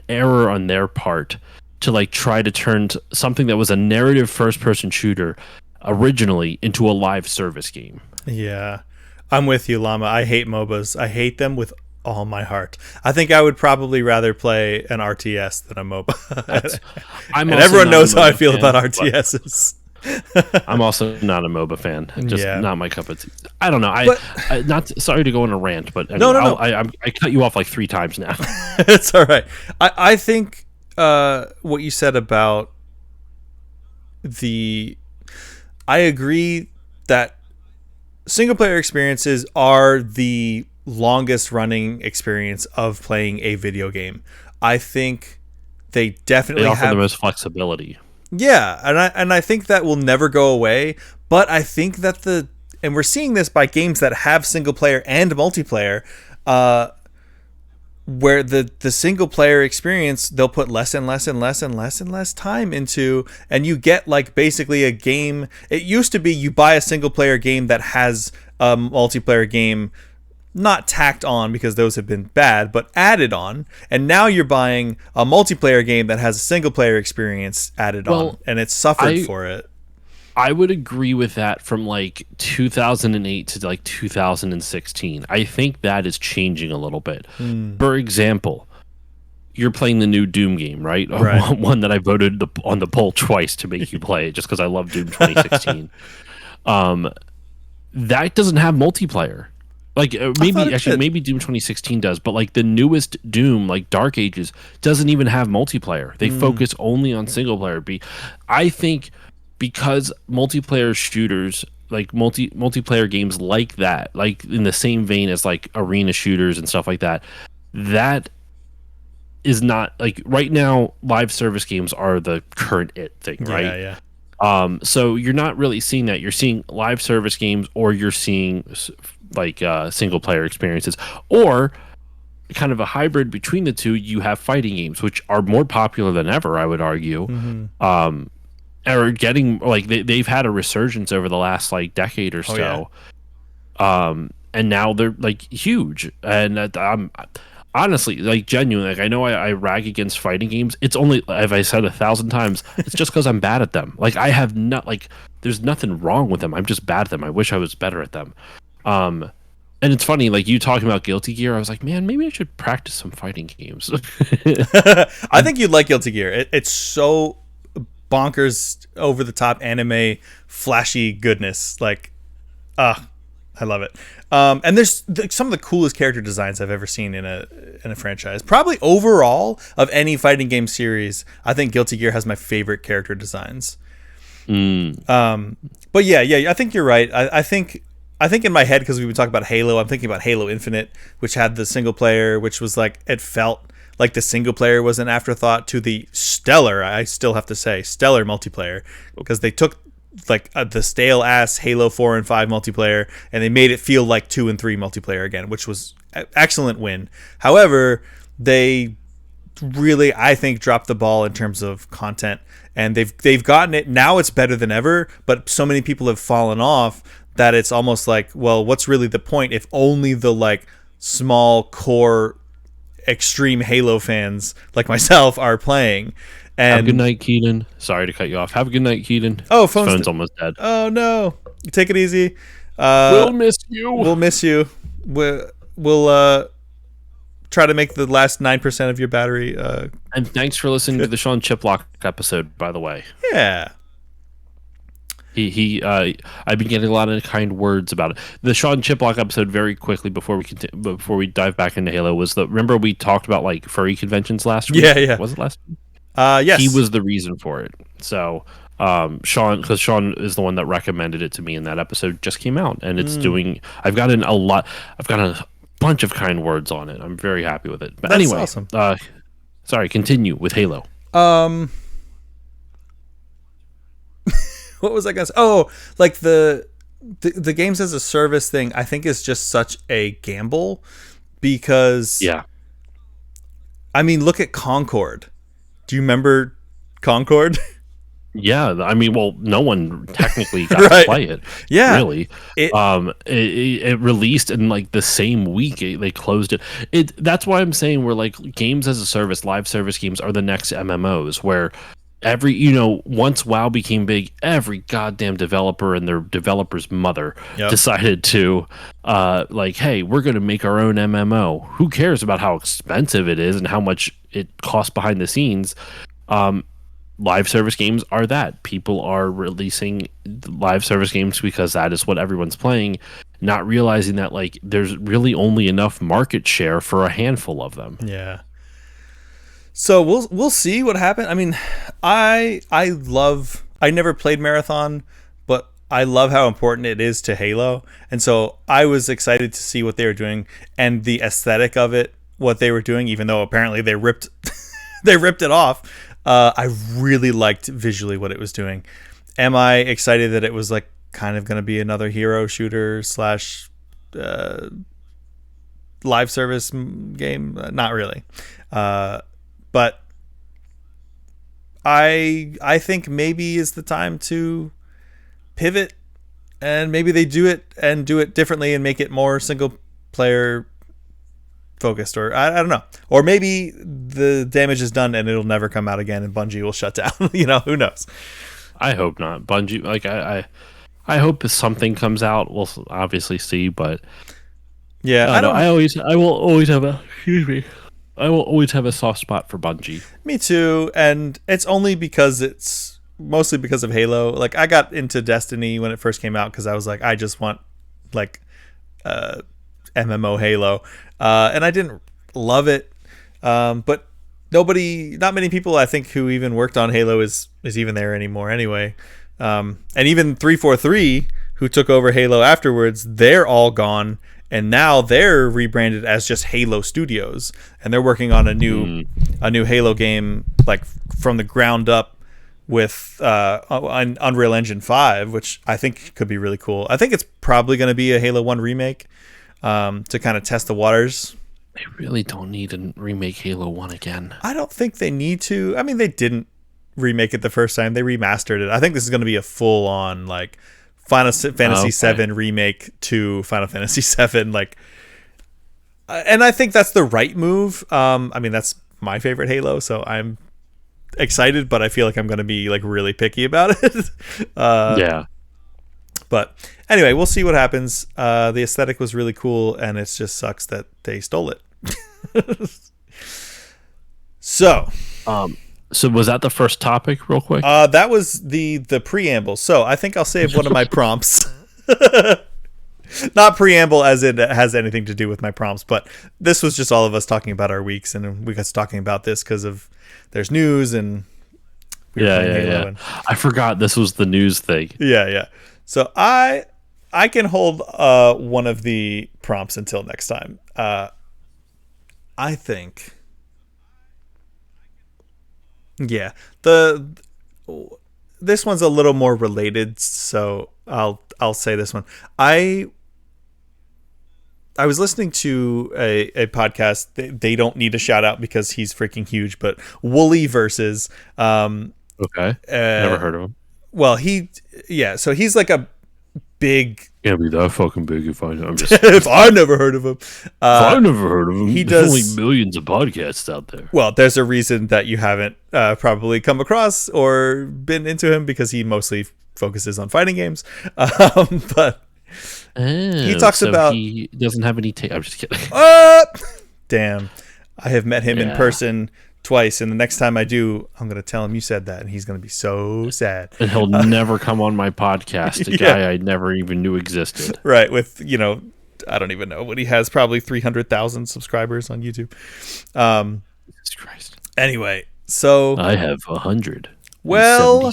error on their part to like try to turn something that was a narrative first person shooter originally into a live service game. Yeah. I'm with you, Llama. I hate MOBAs. I hate them with all my heart. I think I would probably rather play an RTS than a MOBA. And everyone knows how I feel about RTSs. I'm also not a MOBA fan. Just Yeah. not my cup of tea. I don't know. But I not sorry to go on a rant, but no, anyway, no, no. I cut you off like 3 times now. It's all right. I think what you said about the I agree that single player experiences are the longest running experience of playing a video game. I think they They definitely offer the have. most flexibility. Yeah, and I think that will never go away, but I think that and we're seeing this by games that have single player and multiplayer, where the single player experience they'll put less and less and less and less and less time into, and you get like basically a game. It used to be you buy a single player game that has a multiplayer game not tacked on because those have been bad, but added on. And now you're buying a multiplayer game that has a single player experience added on, and it's suffered for it. I would agree with that from like 2008 to like 2016. I think that is changing a little bit. For example, you're playing the new Doom game, right? Right. One that I voted on the poll twice to make you play it just because I love Doom 2016. That doesn't have multiplayer. Like maybe Doom 2016 does, but like the newest Doom, like Dark Ages, doesn't even have multiplayer. They focus only on single player. I think because multiplayer shooters, like multiplayer games like that, like in the same vein as like arena shooters and stuff like that, that is not like right now. Live service games are the current thing, right? Yeah. So you're not really seeing that. You're seeing live service games, or you're seeing like single player experiences, or kind of a hybrid between the two. You have fighting games, which are more popular than ever, I would argue. Are getting like they've had a resurgence over the last like decade or so. And now they're like huge. And I'm honestly like genuinely, like I know I rag against fighting games. It's only, as I said 1,000 times, it's just because I'm bad at them. Like I have not like there's nothing wrong with them. I'm just bad at them. I wish I was better at them. And it's funny, like you talking about Guilty Gear, I was like, man, maybe I should practice some fighting games. I think you'd like Guilty Gear. It's so bonkers, over the top anime, flashy goodness. Like, I love it. And there's some of the coolest character designs I've ever seen in a franchise. Probably overall of any fighting game series, I think Guilty Gear has my favorite character designs. But yeah, I think you're right. I think in my head, because we've been talking about Halo, I'm thinking about Halo Infinite, which had the single player, which was like, it felt like the single player was an afterthought to the stellar, I still have to say, stellar multiplayer, because they took like the stale ass Halo 4 and 5 multiplayer and they made it feel like 2 and 3 multiplayer again, which was an excellent win. However, they really, I think, dropped the ball in terms of content, and they've gotten it now. It's better than ever, but so many people have fallen off that it's almost like, well, what's really the point if only the like small core extreme Halo fans like myself are playing? And have a good night, Keaton. Sorry to cut you off. Have a good night, Keaton. Oh, His phone's almost dead. Oh no, take it easy. We'll miss you. We'll miss you. We'll try to make the last 9% of your battery. And thanks for listening to the Sean Chiplock episode, by the way. Yeah. I've been getting a lot of kind words about it. The Sean Chiplock episode, very quickly before we dive back into Halo, was remember we talked about like furry conventions last week? Yeah. Was it last week? Yes. He was the reason for it. So Sean is the one that recommended it to me, and that episode just came out, and it's doing. I've gotten a bunch of kind words on it. I'm very happy with it. But That's anyway, awesome. Sorry, continue with Halo. What was I gonna say? Oh, like the games as a service thing, I think is just such a gamble, because Yeah. I mean, look at Concord. Do you remember Concord? Yeah, I mean, well, no one technically got Right. to play it. Yeah. Really. It released in like the same week. They closed it. That's why I'm saying we're like games as a service, live service games are the next MMOs, where once WoW became big, every goddamn developer and their developer's mother decided to like, hey, we're going to make our own MMO. Who cares about how expensive it is and how much it costs behind the scenes? live service games are that. People are releasing live service games because that is what everyone's playing, not realizing that like there's really only enough market share for a handful of them. Yeah. So we'll see what happens. I mean, I never played Marathon, but I love how important it is to Halo. And so I was excited to see what they were doing and the aesthetic of it, what they were doing, even though apparently they ripped they ripped it off. I really liked visually what it was doing. Am I excited that it was like kind of going to be another hero shooter slash live service game? Not really. But I think maybe is the time to pivot, and maybe they do it differently and make it more single player focused, or I don't know, or maybe the damage is done and it'll never come out again and Bungie will shut down. Who knows? I hope not. Bungie, like I hope something comes out. We'll obviously see, but yeah, I will always have a soft spot for Bungie. Me too, and it's only because it's mostly because of Halo. Like I got into Destiny when it first came out because I was like, I just want like MMO Halo, and I didn't love it, but not many people I think who even worked on Halo is even there anymore anyway, and even 343 who took over Halo afterwards, they're all gone, and now they're rebranded as just Halo Studios, and they're working on a new Halo game like from the ground up with on Unreal Engine 5, which I think could be really cool. I think it's probably going to be a Halo 1 remake to kind of test the waters. They really don't need to remake Halo 1 again. I don't think they need to. I mean, they didn't remake it the first time. They remastered it. I think this is going to be a full-on like Final Fantasy VII remake to Final Fantasy VII. Like, and I think that's the right move. I mean, that's my favorite Halo, so I'm excited, but I feel like I'm going to be like really picky about it. Yeah. But anyway, we'll see what happens. The aesthetic was really cool, and it just sucks that they stole it. So was that the first topic, real quick? That was the preamble. So I think I'll save one of my prompts. Not preamble as it has anything to do with my prompts, but this was just all of us talking about our weeks, and we got talking about this because of there's news and yeah. And I forgot this was the news thing. Yeah. So I can hold one of the prompts until next time. I think, yeah, this one's a little more related, so I'll say this one. I was listening to a podcast. They don't need a shout out because he's freaking huge, but Wooly Versus. Okay. Never heard of him. Well, so he's like a big. Can't be that fucking big if I'm just. If I never heard of him. I've never heard of him. He There's does only millions of podcasts out there. Well, there's a reason that you haven't probably come across or been into him because he mostly focuses on fighting games. But he talks about he doesn't have any. I'm just kidding. Damn, I have met him in person twice, and the next time I do, I'm going to tell him you said that, and he's going to be so sad. And he'll never come on my podcast, a guy I never even knew existed. Right, with, I don't even know what he has, probably 300,000 subscribers on YouTube. Jesus Christ. Anyway, so... I have 100. Well,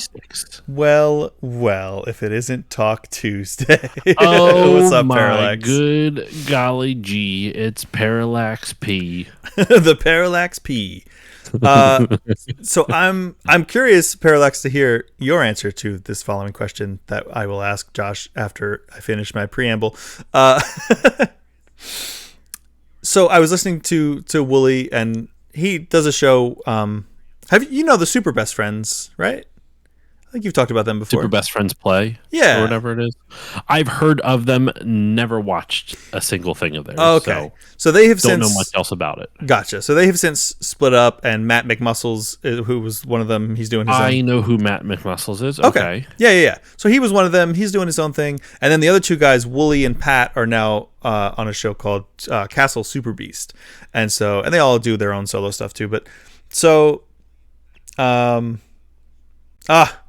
if it isn't Talk Tuesday. Oh, what's up, my Parallax? Good golly gee, it's Parallax P. The Parallax P. So I'm curious, Parallax, to hear your answer to this following question that I will ask Josh after I finish my preamble. So I was listening to Wooly, and he does a show. The Super Best Friends, right? I think you've talked about them before. Super Best Friends Play? Yeah. Or whatever it is. I've heard of them, never watched a single thing of theirs. Oh, okay. So they have don't since... know much else about it. Gotcha. So they have since split up, and Matt McMuscles, who was one of them, he's doing his own... I know who Matt McMuscles is. Okay. Yeah. So he was one of them. He's doing his own thing. And then the other two guys, Wooly and Pat, are now on a show called Castle Super Beast. And they all do their own solo stuff too. But so... Ah,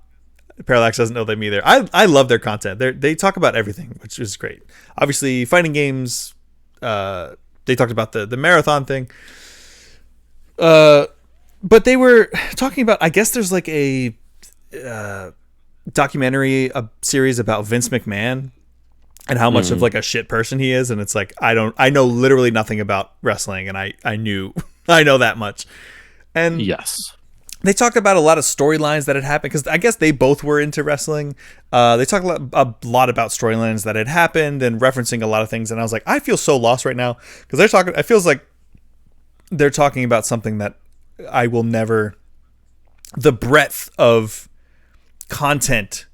Parallax doesn't know them either. I love their content. They talk about everything, which is great. Obviously, fighting games. They talked about the marathon thing. But they were talking about. I guess there's like a documentary, a series about Vince McMahon and how much of like a shit person he is. And it's like I know literally nothing about wrestling, and I knew I know that much. And Yes. they talked about a lot of storylines that had happened because I guess they both were into wrestling. They talked a lot about storylines that had happened and referencing a lot of things. And I was like, I feel so lost right now because they're talking. It feels like they're talking about something that I will never. The breadth of content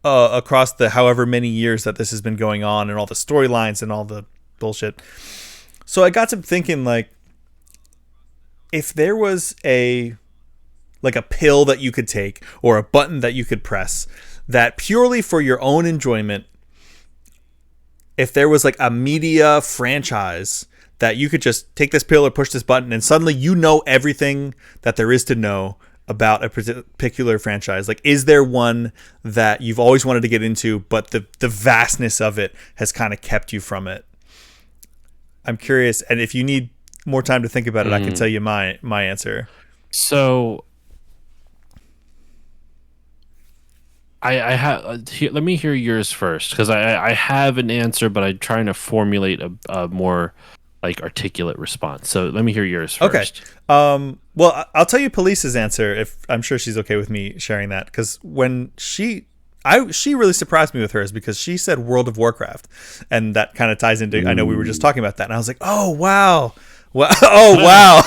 across the however many years that this has been going on, and all the storylines and all the bullshit. So I got to thinking, like, if there was a pill that you could take or a button that you could press that purely for your own enjoyment, if there was like a media franchise that you could just take this pill or push this button and suddenly you know everything that there is to know about a particular franchise, like, is there one that you've always wanted to get into, but the vastness of it has kind of kept you from it? I'm curious, and if you need more time to think about it, I can tell you my answer. So I have. Let me hear yours first, because I have an answer, but I'm trying to formulate a more like articulate response. So let me hear yours first. Okay. Well, I'll tell you Police's answer, if I'm sure she's okay with me sharing that, because when she really surprised me with hers, because she said World of Warcraft, and that kind of ties into. I know we were just talking about that, and I was like, oh wow. Oh wow.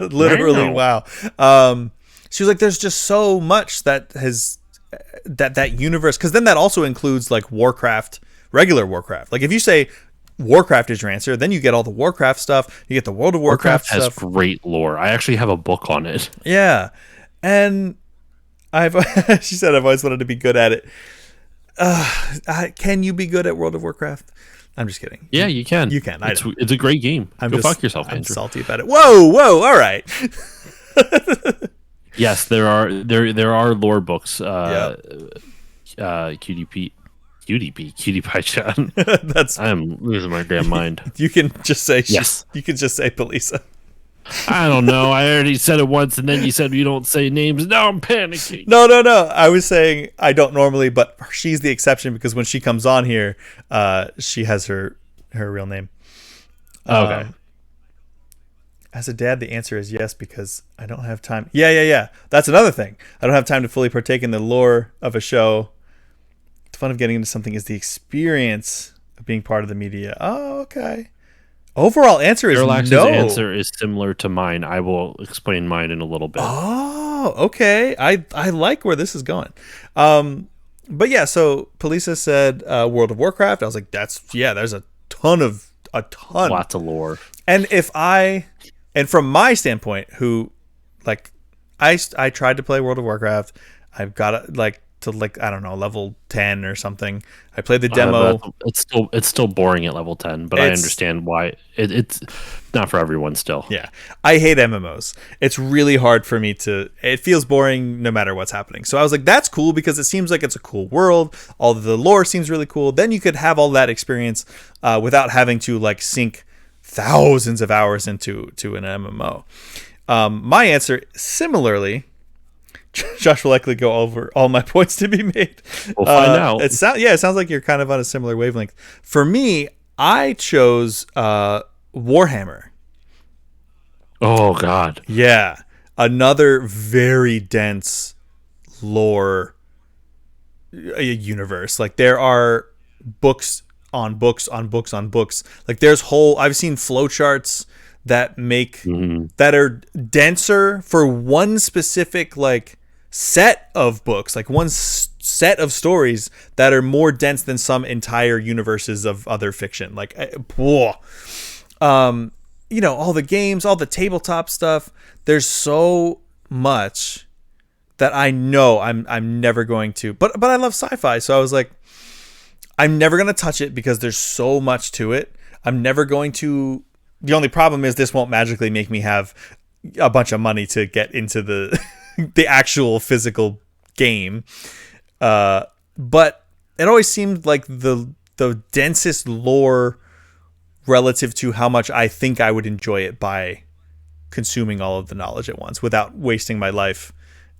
Literally wow. She was like, there's just so much that has that universe, because then that also includes like Warcraft, regular Warcraft. Like if you say Warcraft is your answer, then you get all the Warcraft stuff, you get the World of Warcraft has stuff. great lore. I actually have a book on it. Yeah. And she said I've always wanted to be good at it. Can you be good at World of Warcraft? I'm just kidding. Yeah, you can. You can. It's a great game. Go fuck yourself, I'm Andrew. salty about it. Whoa, all right. Yes, there are lore books. Cutie Pie Chat. I'm losing my damn mind. You can just say yes. You can just say Polisa. I don't know. I already said it once, and then you said you don't say names. Now I'm panicking. No. I was saying I don't normally, but she's the exception because when she comes on here, she has her real name. Okay. As a dad, the answer is yes, because I don't have time. Yeah. That's another thing. I don't have time to fully partake in the lore of a show. The fun of getting into something is the experience of being part of the media. Oh, okay. Overall answer is Parallax's no. answer is similar to mine. I will explain mine in a little bit. Oh, okay. I like where this is going. But yeah, so Polisa said World of Warcraft. I was like, there's a ton. Lots of lore. And from my standpoint, who like I tried to play World of Warcraft. I've got I don't know, level 10 or something. I played the demo. It's still boring at level 10, but I understand why it's not for everyone still. Yeah. I hate MMOs. It's really hard for me it feels boring no matter what's happening. So I was like, that's cool because it seems like it's a cool world. All the lore seems really cool. Then you could have all that experience without having to like sink thousands of hours into an MMO. My answer, similarly, Josh will likely go over all my points to be made. We'll find out. It sounds like you're kind of on a similar wavelength. For me, I chose Warhammer. Oh, God. Yeah. Another very dense lore universe. Like, there are books on books on books on books. Like, I've seen flowcharts that that are denser for one specific, like, set of books, like one set of stories that are more dense than some entire universes of other fiction. Like, all the games, all the tabletop stuff. There's so much that I know I'm never going to. But I love sci-fi, so I was like, I'm never going to touch it because there's so much to it. I'm never going to. The only problem is this won't magically make me have a bunch of money to get into the the actual physical game. But it always seemed like the densest lore relative to how much I think I would enjoy it by consuming all of the knowledge at once without wasting my life,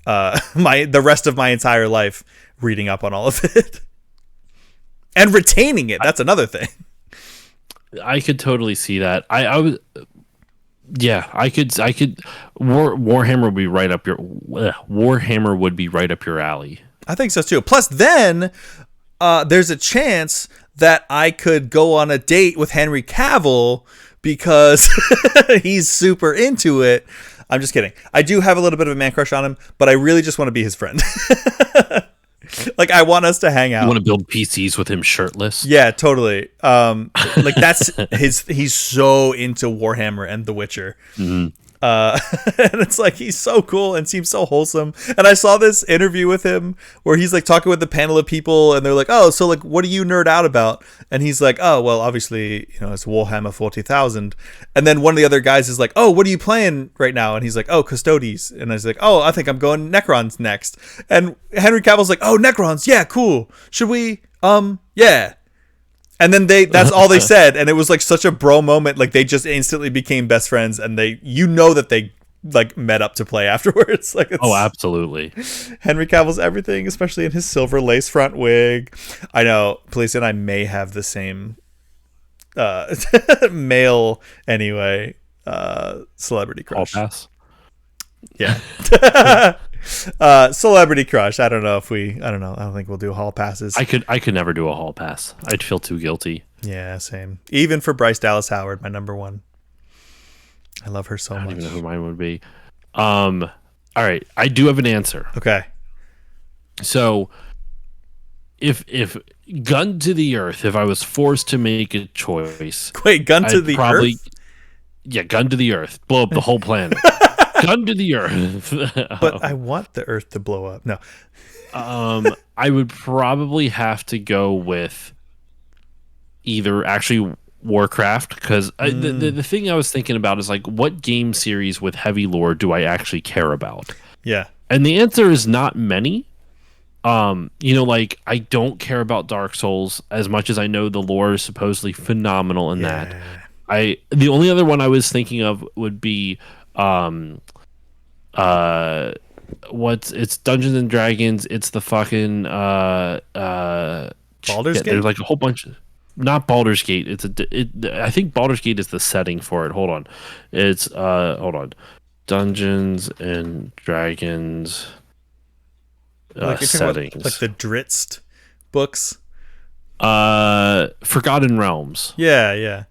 the rest of my entire life reading up on all of it and retaining it. That's another thing. I could totally see that. I would, yeah, I could. Warhammer would be right up your Warhammer would be right up your alley. I think so too. Plus, then there's a chance that I could go on a date with Henry Cavill because he's super into it. I'm just kidding. I do have a little bit of a man crush on him, but I really just want to be his friend. Like, I want us to hang out. You want to build PCs with him shirtless? Yeah, totally. Like, that's he's so into Warhammer and The Witcher. Mm-hmm. And it's like, he's so cool and seems so wholesome. And I saw this interview with him where he's like talking with the panel of people and they're like, oh, so like, what do you nerd out about? And he's like, oh, well, obviously, you know, it's Warhammer 40,000. And then one of the other guys is like, oh, what are you playing right now? And he's like, oh, Custodes. And I was like, oh, I think I'm going Necrons next. And Henry Cavill's like, oh, Necrons. Yeah, cool. Should we? Yeah. And then that's all they said. And it was like such a bro moment. Like, they just instantly became best friends and you know that they like met up to play afterwards. Like, oh, absolutely. Henry Cavill's everything, especially in his silver lace front wig. I know Police and I may have the same male anyway, celebrity crush. Hall pass. Yeah. Celebrity crush. I don't know. I don't think we'll do hall passes. I could never do a hall pass. I'd feel too guilty. Yeah, same. Even for Bryce Dallas Howard, my number one. I love her so much. I don't even know who mine would be. All right, I do have an answer. Okay. So, if gun to the earth, if I was forced to make a choice, wait, gun to the earth? Yeah, gun to the earth, blow up the whole planet. Gun to the earth. But I want the earth to blow up. No. I would probably have to go with either actually Warcraft, because the thing I was thinking about is like, what game series with heavy lore do I actually care about? Yeah. And the answer is not many. You know, like, I don't care about Dark Souls as much as I know the lore is supposedly phenomenal in that. The only other one I was thinking of would be it's Dungeons and Dragons, it's the fucking Baldur's Gate? There's like a whole bunch of, not Baldur's Gate, I think Baldur's Gate is the setting for it. Hold on. It's hold on. Dungeons and Dragons settings. Like the Drizzt books? Forgotten Realms. Yeah.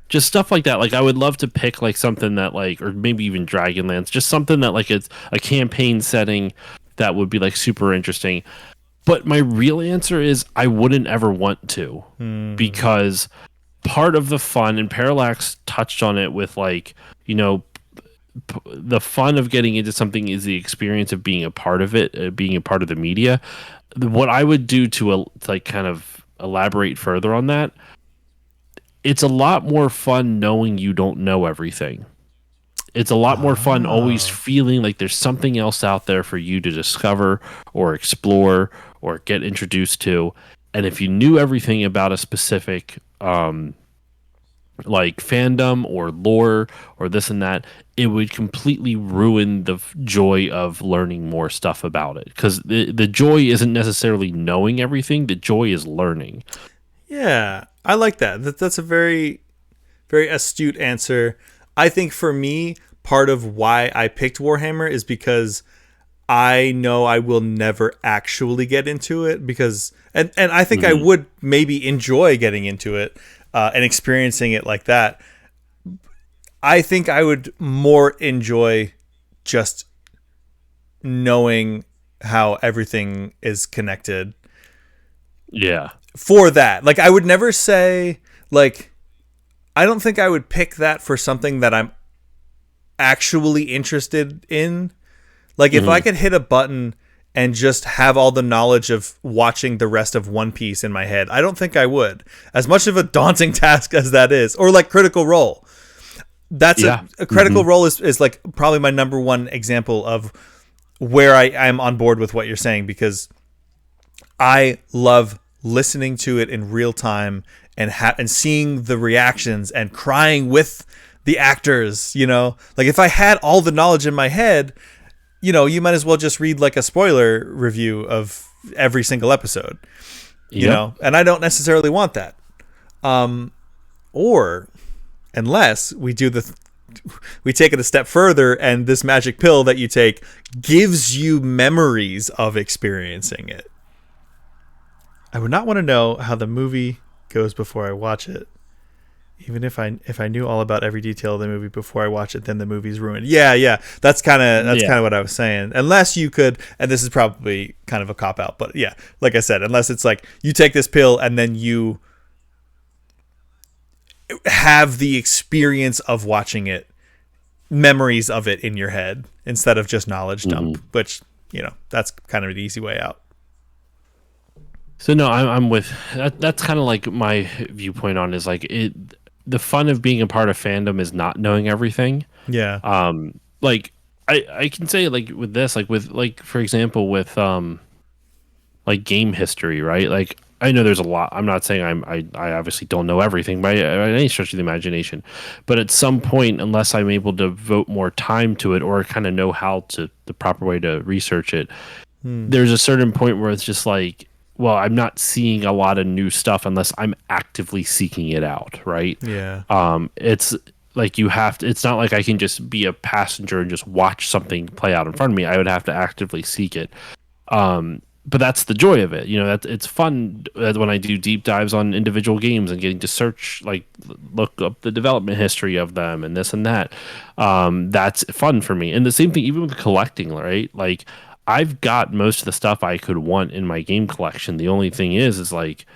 Just stuff like that. Like, I would love to pick like something that like, or maybe even Dragonlance, just something that like it's a campaign setting that would be like super interesting. But my real answer is I wouldn't ever want to, because part of the fun, and Parallax touched on it with like, you know, the fun of getting into something is the experience of being a part of it, being a part of the media. What I would do to like kind of elaborate further on that, it's a lot more fun knowing you don't know everything. It's a lot more fun always feeling like there's something else out there for you to discover or explore or get introduced to. And if you knew everything about a specific like fandom or lore or this and that, it would completely ruin the joy of learning more stuff about it. Because the joy isn't necessarily knowing everything. The joy is learning. Yeah, I like that. That's a very, very astute answer. I think for me, part of why I picked Warhammer is because I know I will never actually get into it, because and I think I would maybe enjoy getting into it and experiencing it like that. I think I would more enjoy just knowing how everything is connected. Yeah. For that. Like, I would never say, like, I don't think I would pick that for something that I'm actually interested in. Like, if I could hit a button and just have all the knowledge of watching the rest of One Piece in my head, I don't think I would. As much of a daunting task as that is. Or like Critical Role. That's a Critical Role is like probably my number one example of where I'm on board with what you're saying, because I love listening to it in real time and seeing the reactions and crying with the actors. Like if I had all the knowledge in my head, you might as well just read like a spoiler review of every single episode. And I don't necessarily want that. Or unless we take it a step further, and this magic pill that you take gives you memories of experiencing it. I would not want to know how the movie goes before I watch it. Even if I knew all about every detail of the movie before I watch it, then the movie's ruined. Yeah. That's kind of what I was saying. Unless you could, and this is probably kind of a cop out, but yeah, like I said, unless it's like you take this pill and then you have the experience of watching it, memories of it in your head instead of just knowledge dump, which, that's kind of the easy way out. So no, I'm with that. That's kind of like my viewpoint on is like the fun of being a part of fandom is not knowing everything. Yeah. Like I can say like with this, like with like for example with like game history, right? Like I know there's a lot. I'm not saying I obviously don't know everything by any stretch of the imagination, but at some point, unless I'm able to devote more time to it or kind of know how to the proper way to research it, there's a certain point where it's just like, well, I'm not seeing a lot of new stuff unless I'm actively seeking it out, right? Yeah. It's like you have to. It's not like I can just be a passenger and just watch something play out in front of me. I would have to actively seek it. But that's the joy of it. It's fun when I do deep dives on individual games and getting to search, like look up the development history of them and this and that. That's fun for me. And the same thing even with collecting, right? Like I've got most of the stuff I could want in my game collection. The only thing is like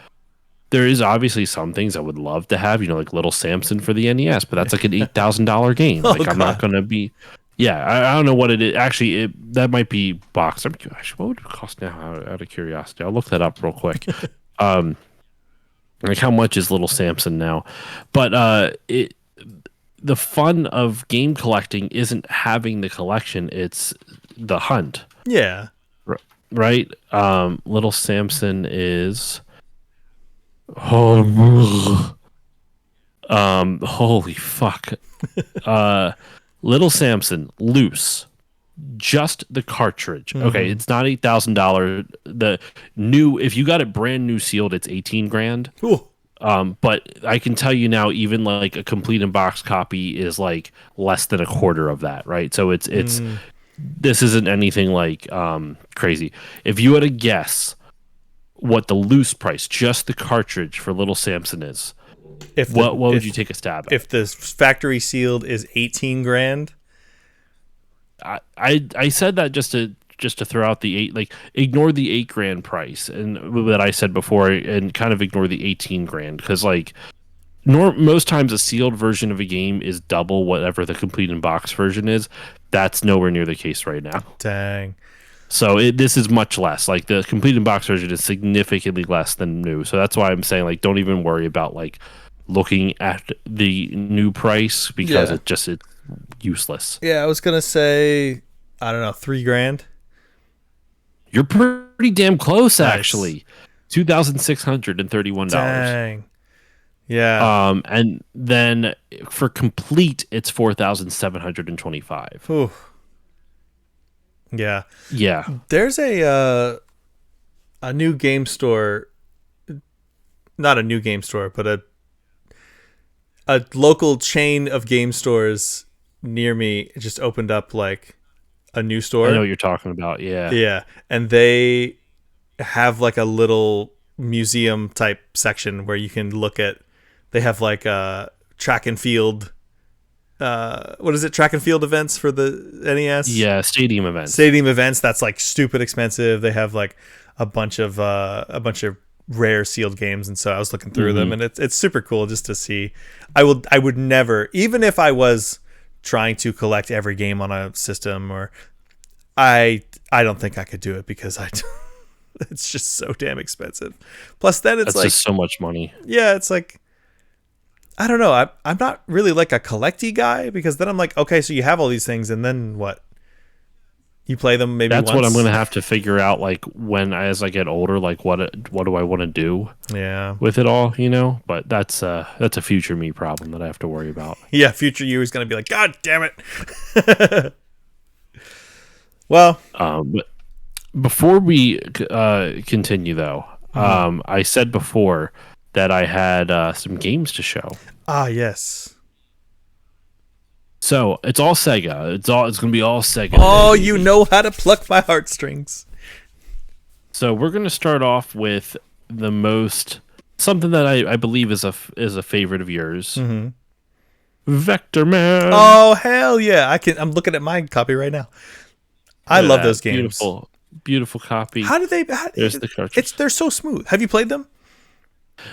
there is obviously some things I would love to have, like Little Samson for the NES, but that's like an $8,000 game. Like I'm not going to be. Yeah, I don't know what it is. Actually, that might be boxed. Actually, what would it cost now? Out of curiosity, I'll look that up real quick. Like how much is Little Samson now? But the fun of game collecting isn't having the collection; it's the hunt. Yeah. Right. Little Samson is. Oh. Holy fuck. Little Samson loose, just the cartridge. Okay, it's not $8,000. The new, if you got it brand new sealed, it's 18 grand. Ooh. But I can tell you now, even like a complete in box copy is like less than a quarter of that, right? So it's this isn't anything like crazy. If you had to guess what the loose price, just the cartridge for Little Samson is. What would you take a stab at? If the factory sealed is 18 grand? I said that just to throw out the ignore the 8 grand price and that I said before and kind of ignore the 18 grand because like most times a sealed version of a game is double whatever the complete in box version is. That's nowhere near the case right now. Dang. So this is much less. Like the complete in box version is significantly less than new. So that's why I'm saying like don't even worry about like looking at the new price because it's useless. Yeah, I was gonna say I don't know, 3 grand. You're pretty damn close, actually. $2,631. Dang. Yeah. And then for complete, it's $4,725. Ooh. Yeah. Yeah. There's a new game store, not a new game store, but a local chain of game stores near me just opened up like a new store. I know what you're talking about. Yeah. Yeah. And they have like a little museum type section where you can look at, they have like a track and field, what is it? Track and field events for the NES? Yeah. Stadium events. That's like stupid expensive. They have like a bunch of rare sealed games. And so I was looking through them and it's super cool just to see. I would never, even if I was trying to collect every game on a system or I don't think I could do it because it's just so damn expensive. Plus then it's just so much money. Yeah. It's like, I don't know. I'm not really like a collecty guy because then I'm like, okay, so you have all these things and then what? You play them maybe That's once? what I'm going to have to figure out, like, as I get older, like, what do I want to do Yeah. with it all, But that's a future me problem that I have to worry about. Yeah, future you is going to be like, God damn it. Well, But before we continue, though, I said before that I had some games to show. yes. So it's all Sega. It's going to be all Sega. Oh, today, you baby. know how to pluck my heartstrings. So we're going to start off with something that I believe is a favorite of yours. Vector Man. Oh, hell yeah. I'm looking at my copy right now. I love those games. Beautiful copy. How do they? There's the cartridge. They're so smooth. Have you played them?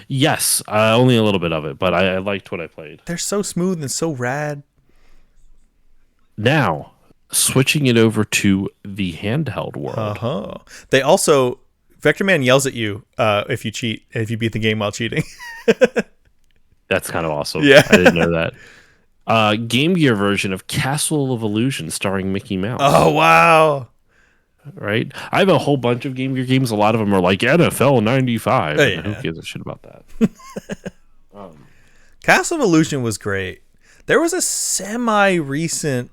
Yes, only a little bit of it, but I liked what I played. They're so smooth and so rad. Now, switching it over to the handheld world. They also, Vector Man yells at you if you cheat, if you beat the game while cheating. That's kind of awesome. Yeah. I didn't know that. Game Gear version of Castle of Illusion starring Mickey Mouse. Oh, wow. Right? I have a whole bunch of Game Gear games. A lot of them are like NFL 95. Yeah. Who gives a shit about that? Castle of Illusion was great. There was a semi-recent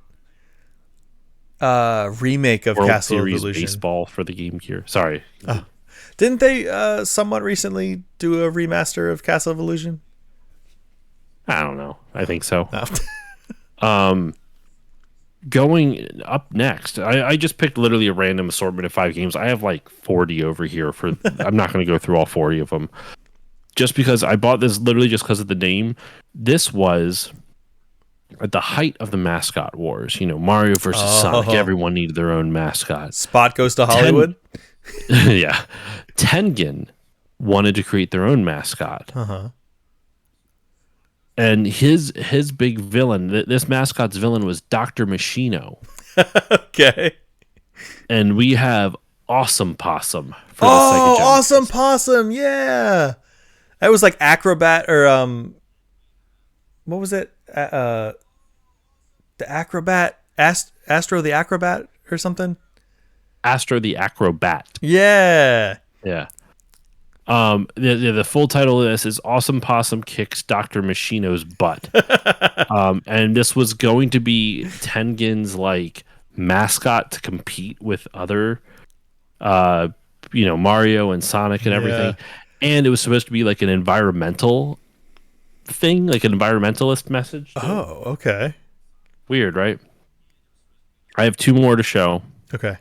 remake of World Castle Series of Illusion. baseball for the Game Gear. Sorry. Didn't they somewhat recently do a remaster of Castle of Illusion? I don't know. I think so. No. Going up next, I just picked literally a random assortment of 5 games. I have like 40 over here. I'm not going to go through all 40 of them. Just because I bought this literally just because of the name. This was at the height of the mascot wars. Mario versus Sonic. Everyone needed their own mascot. Spot goes to Hollywood. Yeah. Tengen wanted to create their own mascot. And his big villain, this mascot's villain was Dr. Machino. Okay. And we have Awesome Possum for the Sega Genesis. Awesome Possum, yeah. That was like Acrobat or what was it? The Acrobat, Astro the Acrobat or something? Astro the Acrobat. Yeah. Yeah. The full title of this is Awesome Possum Kicks Dr. Machino's Butt. And this was going to be Tengen's like mascot to compete with other Mario and Sonic and everything. And it was supposed to be like an environmental thing, like an environmentalist message. Oh, okay. Weird, right? I have 2 more to show. Okay.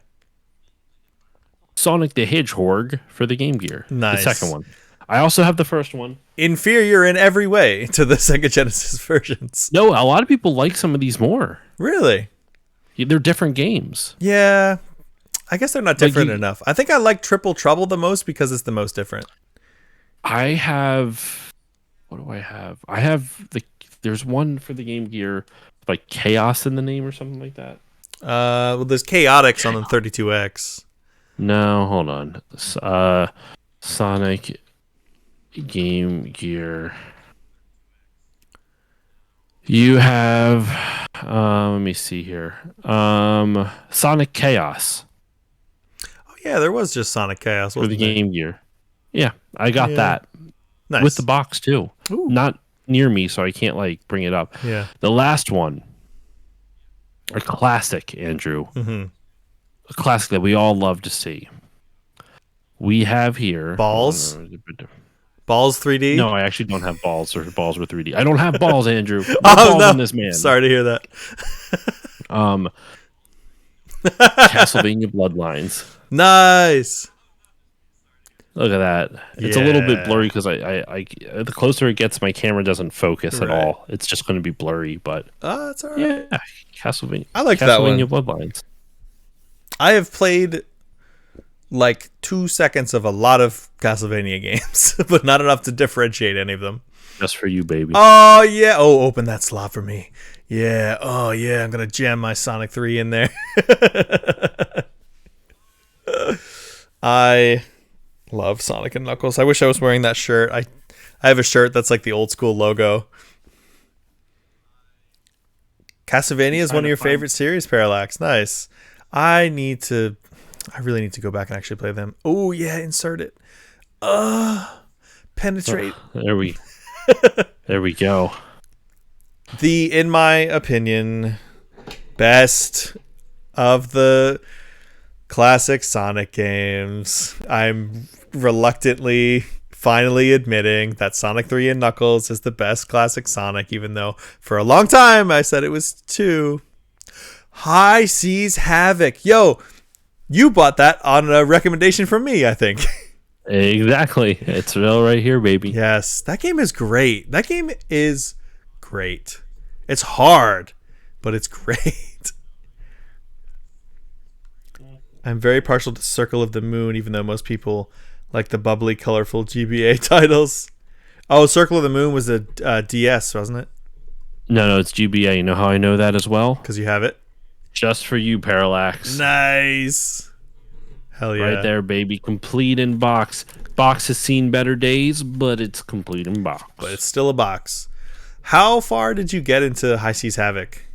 Sonic the Hedgehog for the Game Gear. Nice. The second one. I also have the first one. Inferior in every way to the Sega Genesis versions. No, a lot of people like some of these more. Really? They're different games. Yeah. I guess they're not different enough. I think I like Triple Trouble the most because it's the most different. I have... What do I have? I have there's one for the Game Gear, like Chaos in the name or something like that. Well, there's Chaotix on the 32X. No, hold on. Sonic Game Gear. You have let me see here. Sonic Chaos Oh yeah, there was just Sonic Chaos for the Game Gear. Yeah, I got that Nice. with the box too. Ooh. Not near me, so I can't like bring it up. Yeah. The last one, a classic, Andrew. Mm-hmm. A classic that we all love to see. We have here Balls? Balls 3D? No, I actually don't have balls, or balls were 3D. I don't have balls, Andrew. No Oh, balls no. on this man. Sorry to hear that. Castlevania Bloodlines. Nice. Look at that. It's a little bit Yeah. blurry because I the closer it gets, my camera doesn't focus at Right. all. It's just going to be blurry, but Oh, that's all right. yeah, Castlevania. I like that one. Castlevania Bloodlines. I have played like 2 seconds of a lot of Castlevania games, but not enough to differentiate any of them. Just for you, baby. Oh, yeah. Oh, open that slot for me. Yeah. Oh, yeah. I'm going to jam my Sonic 3 in there. I love Sonic and Knuckles. I wish I was wearing that shirt. I have a shirt that's like the old school logo. Castlevania is one of your favorite series, Parallax. Nice. I really need to go back and actually play them. Oh yeah, insert it. Penetrate. There we go. In my opinion, best of the classic Sonic games. I'm reluctantly finally admitting that Sonic 3 and Knuckles is the best classic Sonic, even though for a long time I said it was 2. High Seas Havoc. Yo, you bought that on a recommendation from me, I think. Exactly. It's real right here, baby. Yes, that game is great. It's hard, but it's great. I'm very partial to Circle of the Moon, even though most people like the bubbly, colorful GBA titles. Oh, Circle of the Moon was a DS, wasn't it? No, it's GBA. You know how I know that as well? Because you have it. Just for you, Parallax. Nice. Hell yeah. Right there, baby. Complete in box. Box has seen better days, but it's complete in box. But it's still a box. How far did you get into High Seas Havoc?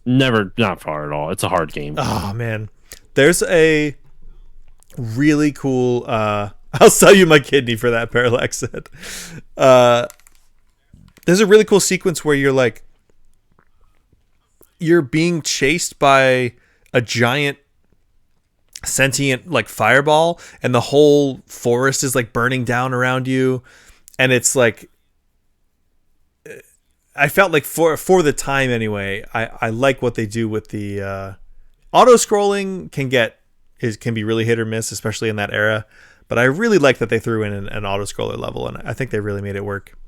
Not far at all. It's a hard game. Oh, man. There's a really cool... I'll sell you my kidney for that, Parallax said. There's a really cool sequence where you're being chased by a giant sentient like fireball, and the whole forest is like burning down around you, and it's like I felt like for the time anyway, I like what they do with the auto scrolling. Can be really hit or miss, especially in that era, but I really like that they threw in an auto scroller level, and I think they really made it work.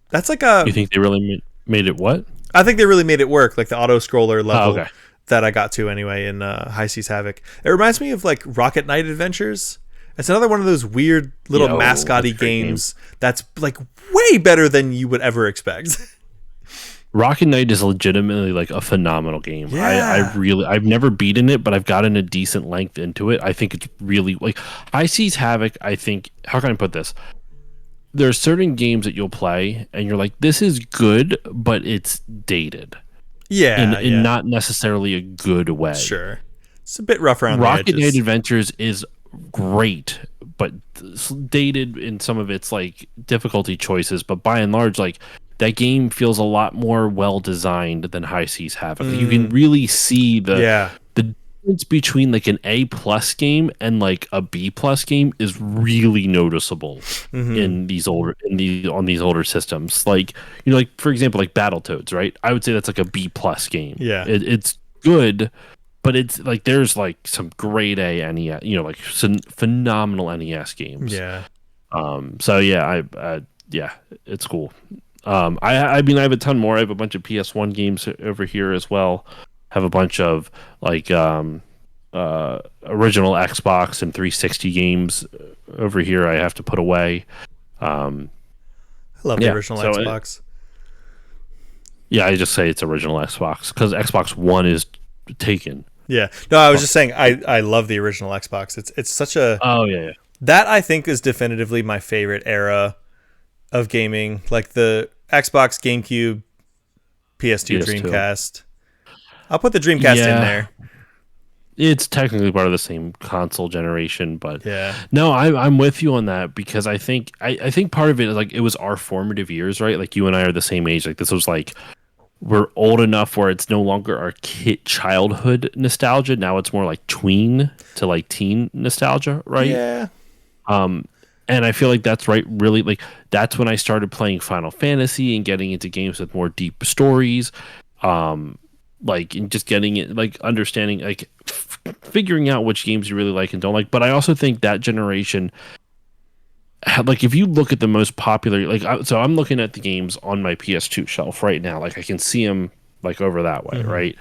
That's like You think they really made it what? I think they really made it work, like the auto scroller level. Oh, okay. That I got to anyway in High Seas Havoc. It reminds me of like Rocket Knight Adventures. It's another one of those weird little mascot-y games that's like way better than you would ever expect. Rocket Knight is legitimately like a phenomenal game. Yeah. I've never beaten it, but I've gotten a decent length into it. I think it's really like High Seas Havoc. I think, how can I put this? There are certain games that you'll play and you're like, this is good, but it's dated. Yeah. In not necessarily a good way. Sure. It's a bit rough around Rocket the edges. Knight Adventures is great, but dated in some of its like difficulty choices. But by and large, like that game feels a lot more well designed than High Seas Havoc. You can really see the difference between like an A+ game and like a B+ game is really noticeable in these older systems. Like, you know, like for example, like Battletoads, right? I would say that's like a B+ game. Yeah. It's good, but it's like there's like some grade A NES, you know, like some phenomenal NES games. Yeah. So yeah, it's cool. I mean, I have a ton more. I have a bunch of PS1 games over here as well. Have a bunch of like original Xbox and 360 games over here. I have to put away. I love the original Xbox. I just say it's original Xbox because Xbox One is taken. Yeah. No, I was just saying I love the original Xbox. It's such a that I think is definitively my favorite era of gaming. Like the Xbox, GameCube, PS2, Dreamcast. I'll put the Dreamcast in there. It's technically part of the same console generation, but yeah. No, I'm with you on that because I think part of it is like it was our formative years, right? Like you and I are the same age. Like this was like we're old enough where it's no longer our childhood nostalgia. Now it's more like tween to like teen nostalgia, right? Yeah. And I feel like that's right. Really, like that's when I started playing Final Fantasy and getting into games with more deep stories. Like and just getting it, like understanding, like figuring out which games you really like and don't like. But I also think that generation, like if you look at the most popular, like so I'm looking at the games on my PS2 shelf right now. Like I can see them like over that way, right?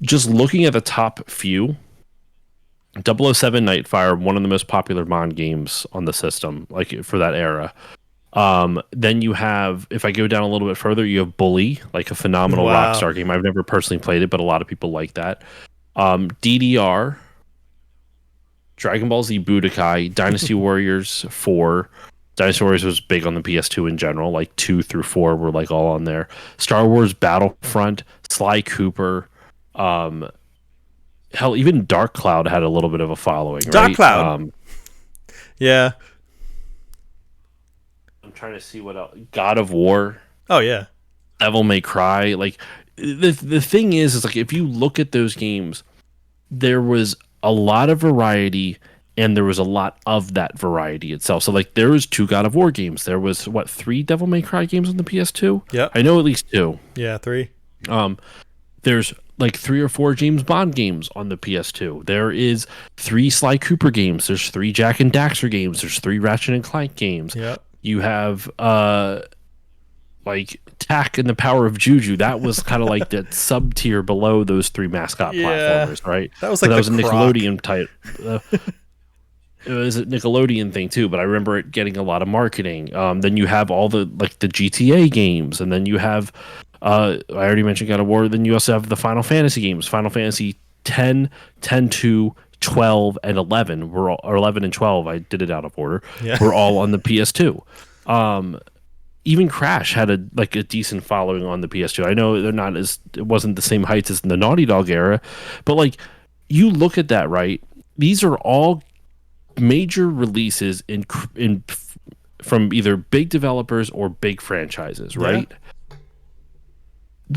Just looking at the top few. 007 Nightfire, one of the most popular Bond games on the system, like for that era. Then you have, if I go down a little bit further, you have Bully, like a phenomenal Rockstar game. I've never personally played it, but a lot of people like that. DDR, Dragon Ball Z Budokai, Dynasty Warriors 4. Dynasty Warriors was big on the PS2 in general, like 2 through 4 were like all on there. Star Wars Battlefront, Sly Cooper, Um, hell, even Dark Cloud had a little bit of a following, Dark right? Cloud. Yeah. I'm trying to see what else. God of War, Oh yeah. Devil May Cry. Like the thing is like if you look at those games, there was a lot of variety and there was a lot of that variety itself. So like there was 2 God of War games. There was what 3 Devil May Cry games on the PS2? Yep. I know at least 2. Yeah, 3. There's like 3 or 4 James Bond games on the PS2. There is 3 Sly Cooper games. There's 3 Jack and Daxter games. There's 3 Ratchet and Clank games. Yep. You have like Tak and the Power of Juju. That was kind of like that sub tier below those 3 mascot platformers, right? That was So like that was a the Croc. Nickelodeon type. It was a Nickelodeon thing too, but I remember it getting a lot of marketing. Then you have all the like the GTA games, and then you have I already mentioned God of War. Then you also have the Final Fantasy games, Final Fantasy 10, 10 2, 12, and 11. Or 11 and 12. I did it out of order. Yeah. We're all on the PS2. Even Crash had a decent following on the PS2. I know they're not as it wasn't the same heights as in the Naughty Dog era, but like you look at that, right? These are all major releases in from either big developers or big franchises, right?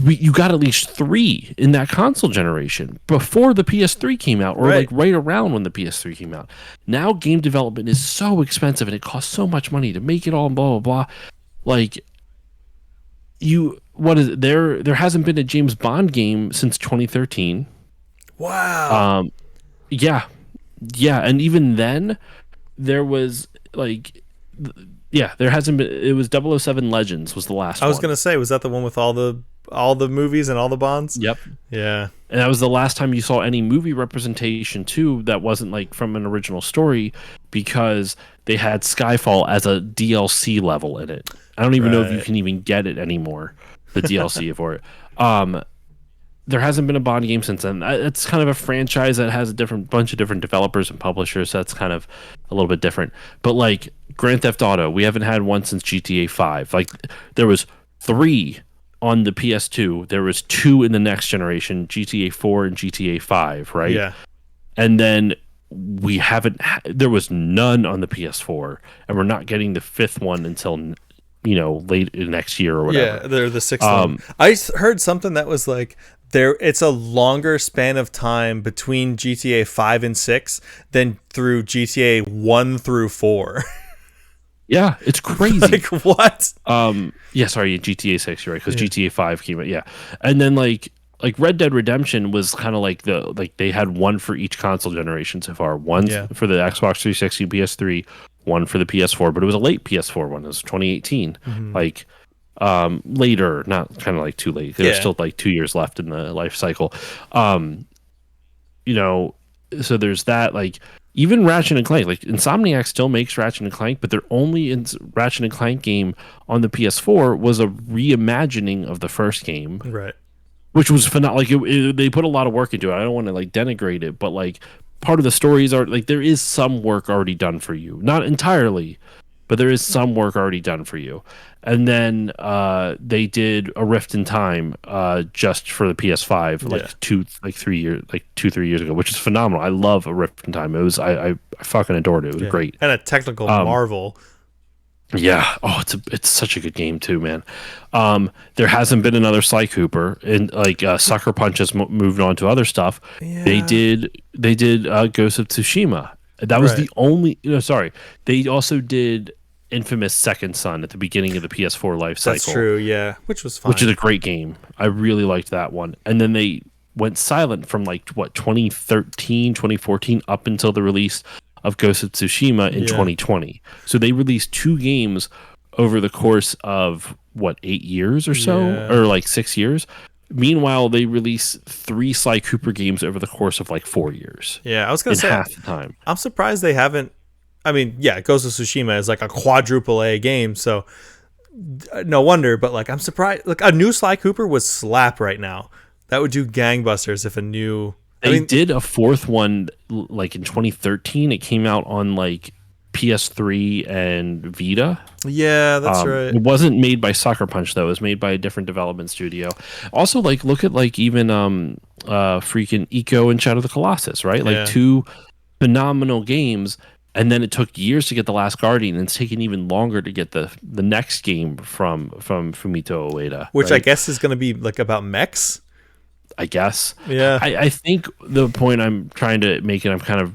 You got at least 3 in that console generation before the PS3 came out, or like right around when the PS3 came out. Now game development is so expensive and it costs so much money to make it all and blah blah blah. Like there hasn't been a James Bond game since 2013. Wow. Yeah, and even then, there was there hasn't been. It was 007 Legends was the last one. I was gonna say, was that the one with all the movies and all the Bonds? Yep. Yeah. And that was the last time you saw any movie representation too that wasn't like from an original story, because they had Skyfall as a DLC level in it. I don't even know if you can even get it anymore, the DLC for it. There hasn't been a Bond game since then. It's kind of a franchise that has a bunch of different developers and publishers. So that's kind of a little bit different. But like Grand Theft Auto, we haven't had one since GTA 5. Like there was 3 on the PS2. There was 2 in the next generation, GTA 4 and GTA 5, right? Yeah. And then we haven't. There was none on the PS4, and we're not getting the 5th one until late next year or whatever. Yeah, they're the 6th one. I heard something that was like it's a longer span of time between GTA 5 and 6 than through GTA 1 through 4. Yeah, it's crazy. Like what? Yeah, sorry, GTA 6, you're right, because GTA 5 came out, yeah. And then like Red Dead Redemption was kind of like they had one for each console generation so far. One for the Xbox 360, PS3, one for the PS4, but it was a late PS4 one. It was 2018. Like later, not kind of like too late. There's still like 2 years left in the life cycle. So there's that. Like even Ratchet and Clank, like Insomniac still makes Ratchet and Clank, but their only Ratchet and Clank game on the PS4 was a reimagining of the first game, Right. which was phenomenal. Like they put a lot of work into it. I don't want to like denigrate it, but like part of the stories are like there is some work already done for you, not entirely, but there is some work already done for you. And then they did A Rift in Time just for the PS5 like 3 years ago, which is phenomenal. I love A Rift in Time. It was I fucking adored it. It was great. And a technical marvel. Yeah. Oh, it's such a good game too, man. There hasn't been another Sly Cooper, and like Sucker Punch has moved on to other stuff. Yeah. They did Ghost of Tsushima. That was the only. Sorry. They also did Infamous Second Son at the beginning of the PS4 life cycle. That's true. Yeah, which was fine. Which is a great game. I really liked that one. And then they went silent from like 2013, 2014 up until the release of Ghost of Tsushima in 2020. So they released 2 games over the course of 8 years or so, or like 6 years. Meanwhile, they released 3 Sly Cooper games over the course of like 4 years. Yeah, I was gonna say half the time. I'm surprised they haven't. I mean, yeah, Ghost of Tsushima is like a quadruple A game, so no wonder. But like, I'm surprised. Like a new Sly Cooper would slap right now. That would do gangbusters if a new. They did a 4th one like in 2013. It came out on like PS3 and Vita. Yeah, that's right. It wasn't made by Sucker Punch though. It was made by a different development studio. Also, like look at like even freaking Eco and Shadow of the Colossus, right? Like Yeah. two phenomenal games, and then it took years to get The Last Guardian, and it's taken even longer to get the next game from Fumito Ueda, Which I right? guess is going to be like about mechs. I guess. Yeah. I think the point I'm trying to make, and I'm kind of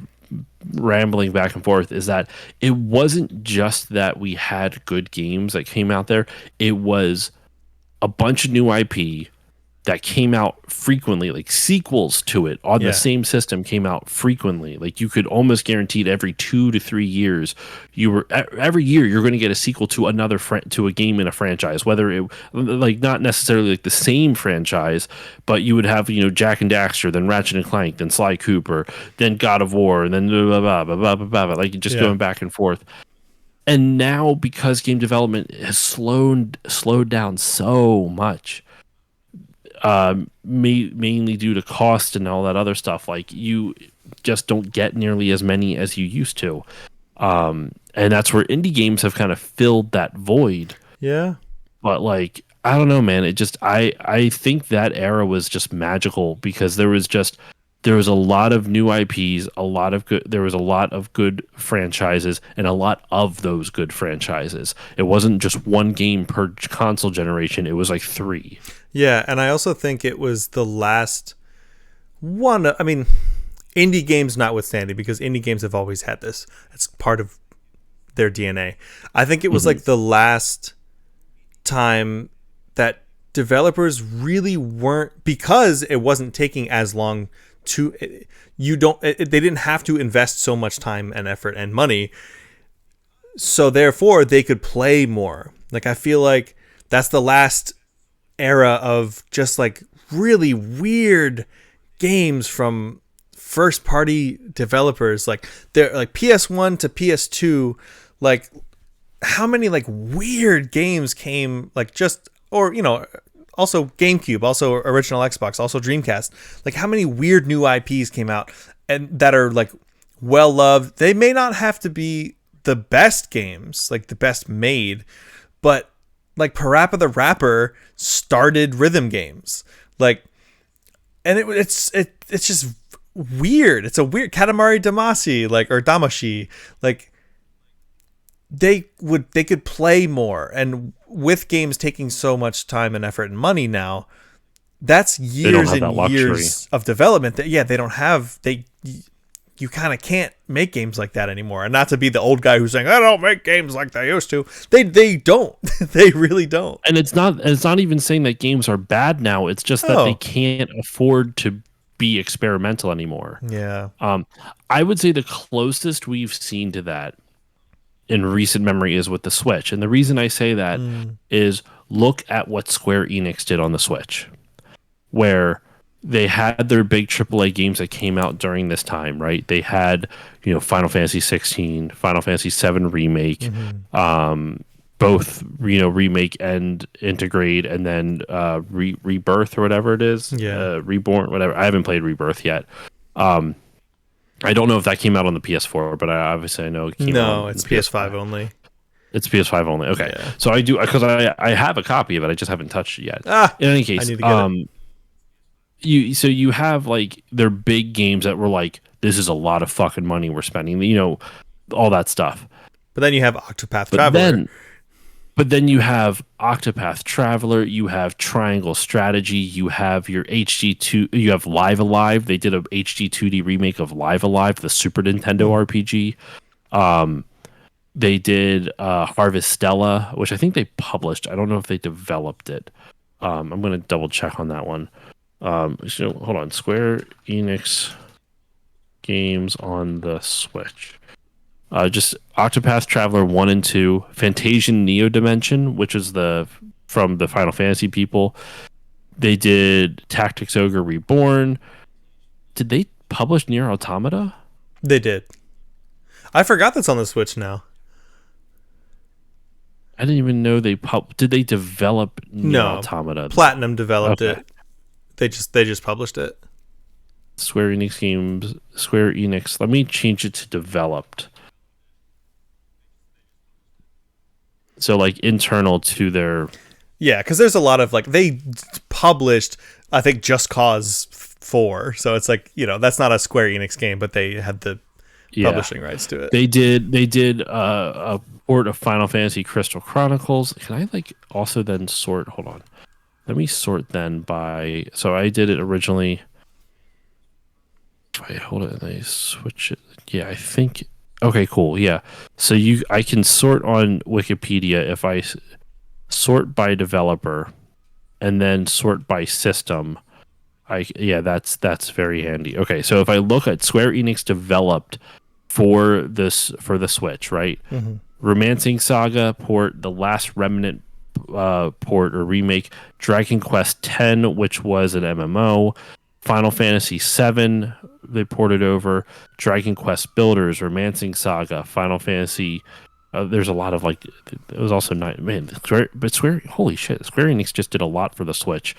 rambling back and forth, is that it wasn't just that we had good games that came out there. It was a bunch of new IP that came out frequently, like sequels to it on Yeah. the same system came out frequently. Like you could almost guaranteed every 2 to 3 years, every year you're going to get a sequel to another to a game in a franchise. Whether it like not necessarily like the same franchise, but you would have Jak and Daxter, then Ratchet and Clank, then Sly Cooper, then God of War, and then blah, blah, blah, blah, blah, blah, blah, like just Yeah. going back and forth. And now because game development has slowed down so much, mainly due to cost and all that other stuff, like you just don't get nearly as many as you used to, and that's where indie games have kind of filled that void. Yeah. But like I don't know, man, it just I think that era was just magical because there was a lot of new IPs, there was a lot of good franchises, and a lot of those good franchises. It wasn't just one game per console generation, it was like 3. Yeah, and I also think it was the last one. I mean, indie games notwithstanding, because indie games have always had this. It's part of their DNA. I think it was like the last time that developers really weren't, because it wasn't taking as long to they didn't have to invest so much time and effort and money, so therefore they could play more. Like I feel like that's the last era of just like really weird games from first party developers. Like they're like PS1 to PS2, like how many like weird games came, like just, or also GameCube, also original Xbox, also Dreamcast. Like how many weird new IPs came out and that are like well loved. They may not have to be the best games, like the best made, but like Parappa the Rapper started rhythm games. Like, and it's just weird. It's a weird Katamari Damacy, like, or Damashi. Like they could play more, and with games taking so much time and effort and money now, that's years and years of development that they don't have. You kind of can't make games like that anymore. And not to be the old guy who's saying I don't make games like they used to. They don't. They really don't. And it's not even saying that games are bad now. It's just that they can't afford to be experimental anymore. Yeah. I would say the closest we've seen to that in recent memory is with the Switch. And the reason I say that is look at what Square Enix did on the Switch, where they had their big AAA games that came out during this time, right? They had, Final Fantasy 16, Final Fantasy 7 Remake, both, remake and integrate, and then Rebirth or whatever it is. Yeah. Reborn, whatever. I haven't played Rebirth yet. I don't know if that came out on the PS4, but I know it came out. No, it's PS5 only. It's PS5 only. Okay. Yeah. So I do, because I have a copy of it. I just haven't touched it yet. In any case, I need to get it. You have like their big games that were like, this is a lot of fucking money we're spending, all that stuff. But then you have Octopath Traveler. But then you have Octopath Traveler, you have Triangle Strategy, you have your HD2, you have Live Alive. They did a HD 2D remake of Live Alive, the Super Nintendo RPG. They did Harvestella, which I think they published. I don't know if they developed it. I'm going to double check on that one. Hold on. Square Enix games on the Switch. Just Octopath Traveler 1 and 2, Fantasian Neo Dimension, which is from the Final Fantasy people. They did Tactics Ogre Reborn. Did they publish Nier Automata? They did. I forgot that's on the Switch now. I didn't even know did they develop Nier Automata? Platinum developed it. They just published it. Square Enix games. Square Enix. Let me change it to developed. So like internal to their Yeah, because there's a lot of like they published, I think, Just Cause 4, so it's like that's not a Square Enix game, but they had the publishing rights to it. They did a port of Final Fantasy Crystal Chronicles. Can I like also then sort? Hold on, let me sort then by. So I did it originally. Wait, hold it. Let me switch it. Yeah, I think. Okay, cool. Yeah, so I can sort on Wikipedia if I sort by developer, and then sort by system. That's very handy. Okay, so if I look at Square Enix developed for the Switch, right? Mm-hmm. Romancing Saga port, The Last Remnant port or remake, Dragon Quest X, which was an MMO, Final Fantasy VII, they ported over, Dragon Quest Builders, Romancing Saga, Final Fantasy. There's a lot of like. It was also not Square. Holy shit! Square Enix just did a lot for the Switch.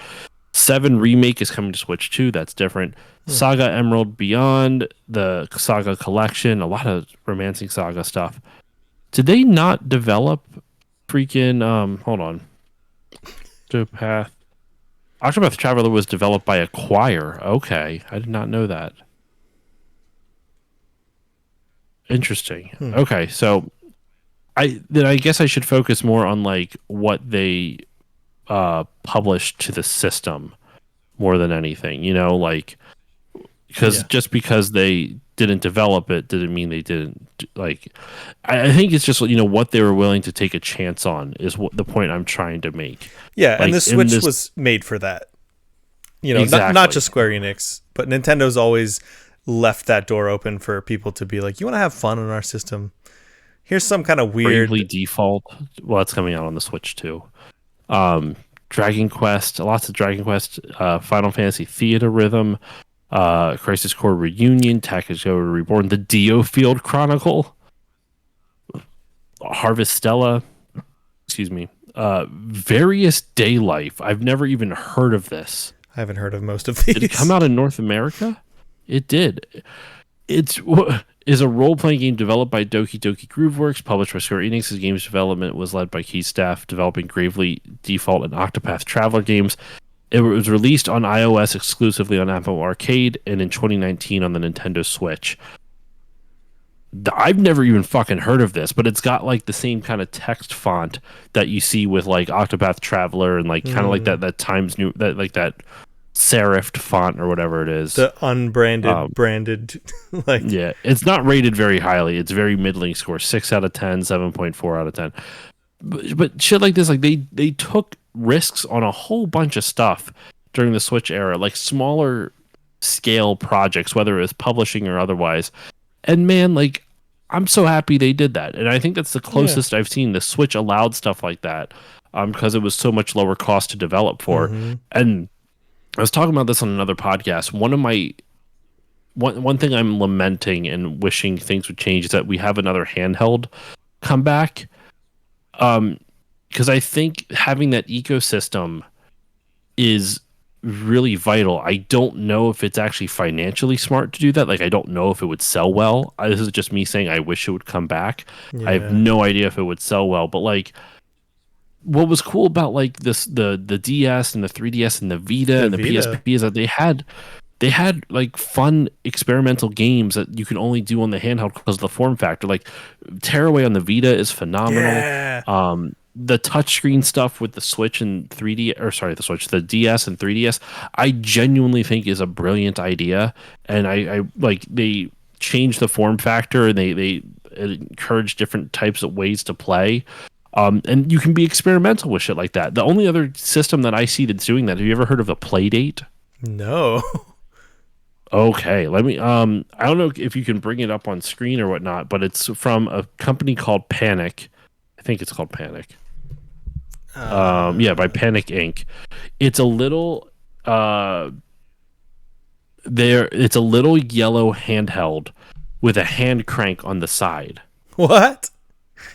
7 remake is coming to Switch 2. That's different. Saga Emerald Beyond, the Saga Collection, a lot of Romancing Saga stuff. Did they not develop freaking hold on. Octopath Traveler was developed by Acquire. Okay. I did not know that. Interesting. Okay, so I guess I should focus more on like what they published to the system more than anything, like because just because they didn't develop it didn't mean they didn't like. I think it's just what they were willing to take a chance on is what the point I'm trying to make. Yeah, like, and the Switch was made for that. Exactly. Not just Square Enix, but Nintendo's always left that door open for people to be like, you want to have fun on our system? Here's some kind of weird Bravely Default. Well, it's coming out on the Switch too. Dragon Quest, lots of Dragon Quest, Final Fantasy Theater Rhythm, Crisis Core Reunion, Tactics Reborn, the Dio Field Chronicle, Harvest Stella, excuse me, Various Day Life. I've never even heard of this. I haven't heard of most of these. Did it come out in North America? It did. Is a role-playing game developed by Doki Doki Grooveworks, published by Square Enix. Games development was led by key staff developing Bravely Default and Octopath Traveler games. It was released on iOS exclusively on Apple Arcade and in 2019 on the Nintendo Switch. I've never even fucking heard of this, but it's got like the same kind of text font that you see with like Octopath Traveler and like kind of like that Times New that serifed font or whatever it is. The unbranded, branded. Like yeah, it's not rated very highly. It's very middling score, 6 out of 10, 7.4 out of 10. But shit like this, like they took risks on a whole bunch of stuff during the Switch era, like smaller scale projects, whether it was publishing or otherwise. And man, like I'm so happy they did that. And I think that's the closest I've seen the Switch allowed stuff like that, because it was so much lower cost to develop for. And I was talking about this on another podcast. One thing I'm lamenting and wishing things would change is that we have another handheld come back. Because I think having that ecosystem is really vital. I don't know if it's actually financially smart to do that. Like, I don't know if it would sell well. This is just me saying I wish it would come back. I have no idea if it would sell well, but like, what was cool about like this the DS and the 3DS and the Vita and the PSP is that they had like fun experimental games that you can only do on the handheld because of the form factor. Like Tearaway on the Vita is phenomenal. Yeah. The touchscreen stuff with the Switch and the DS and 3DS, I genuinely think is a brilliant idea. And I like they changed the form factor and they encourage different types of ways to play. And you can be experimental with shit like that. The only other system that I see that's doing that, have you ever heard of a Playdate? No. Okay, let me. I don't know if you can bring it up on screen or whatnot, but it's from a company called Panic. I think it's called Panic. By Panic Inc. It's a little. It's a little yellow handheld with a hand crank on the side. What?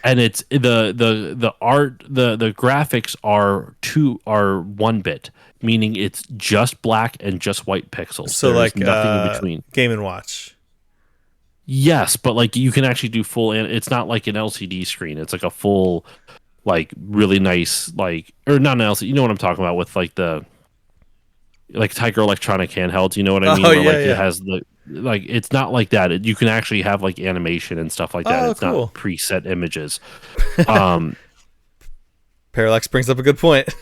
And it's the art, the graphics are 1-bit, meaning it's just black and just white pixels. So there's like nothing in between. Game & Watch. Yes, but like you can actually do full. And it's not like an LCD screen. It's like a full like really nice, like, or not an LCD. You know what I'm talking about with like the like Tiger Electronic handhelds. You know what I mean? Oh Where yeah, like it yeah. has the like it's not like that. You can actually have like animation and stuff like that. Oh, It's not cool. preset images. Um, Parallax brings up a good point.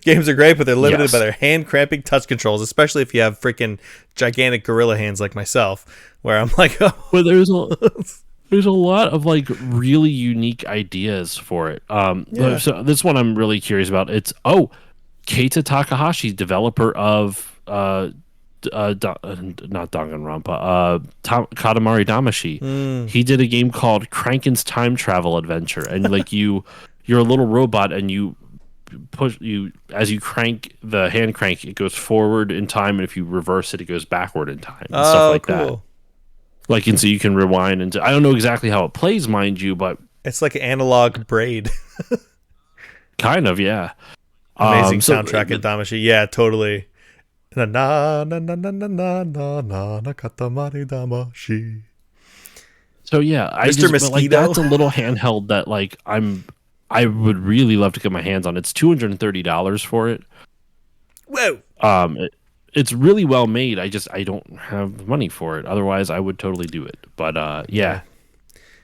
Games are great, but they're limited by yes. their hand cramping touch controls, especially if you have freaking gigantic gorilla hands like myself, where I'm like, oh, But there's a lot of like really unique ideas for it. yeah. So this one I'm really curious about. It's Keita Takahashi, developer of not Danganronpa, Katamari Damacy. He did a game called Crankin's Time Travel Adventure, and like you're a little robot, and you push you as you crank the hand crank, it goes forward in time, and if you reverse it, it goes backward in time, and stuff Oh, like that. cool. Like, and so you can rewind and I don't know exactly how it plays, mind you, but It's like an analog braid. kind of, yeah. Amazing So, soundtrack in Damashi. Yeah, totally. Na na na na na na na na na na katamari damashi. so yeah, Mr. but like Mosquito? that's a little handheld that like I would really love to get my hands on. It's $230 for it. Whoa. It's really well made. I don't have money for it. Otherwise, I would totally do it. But yeah.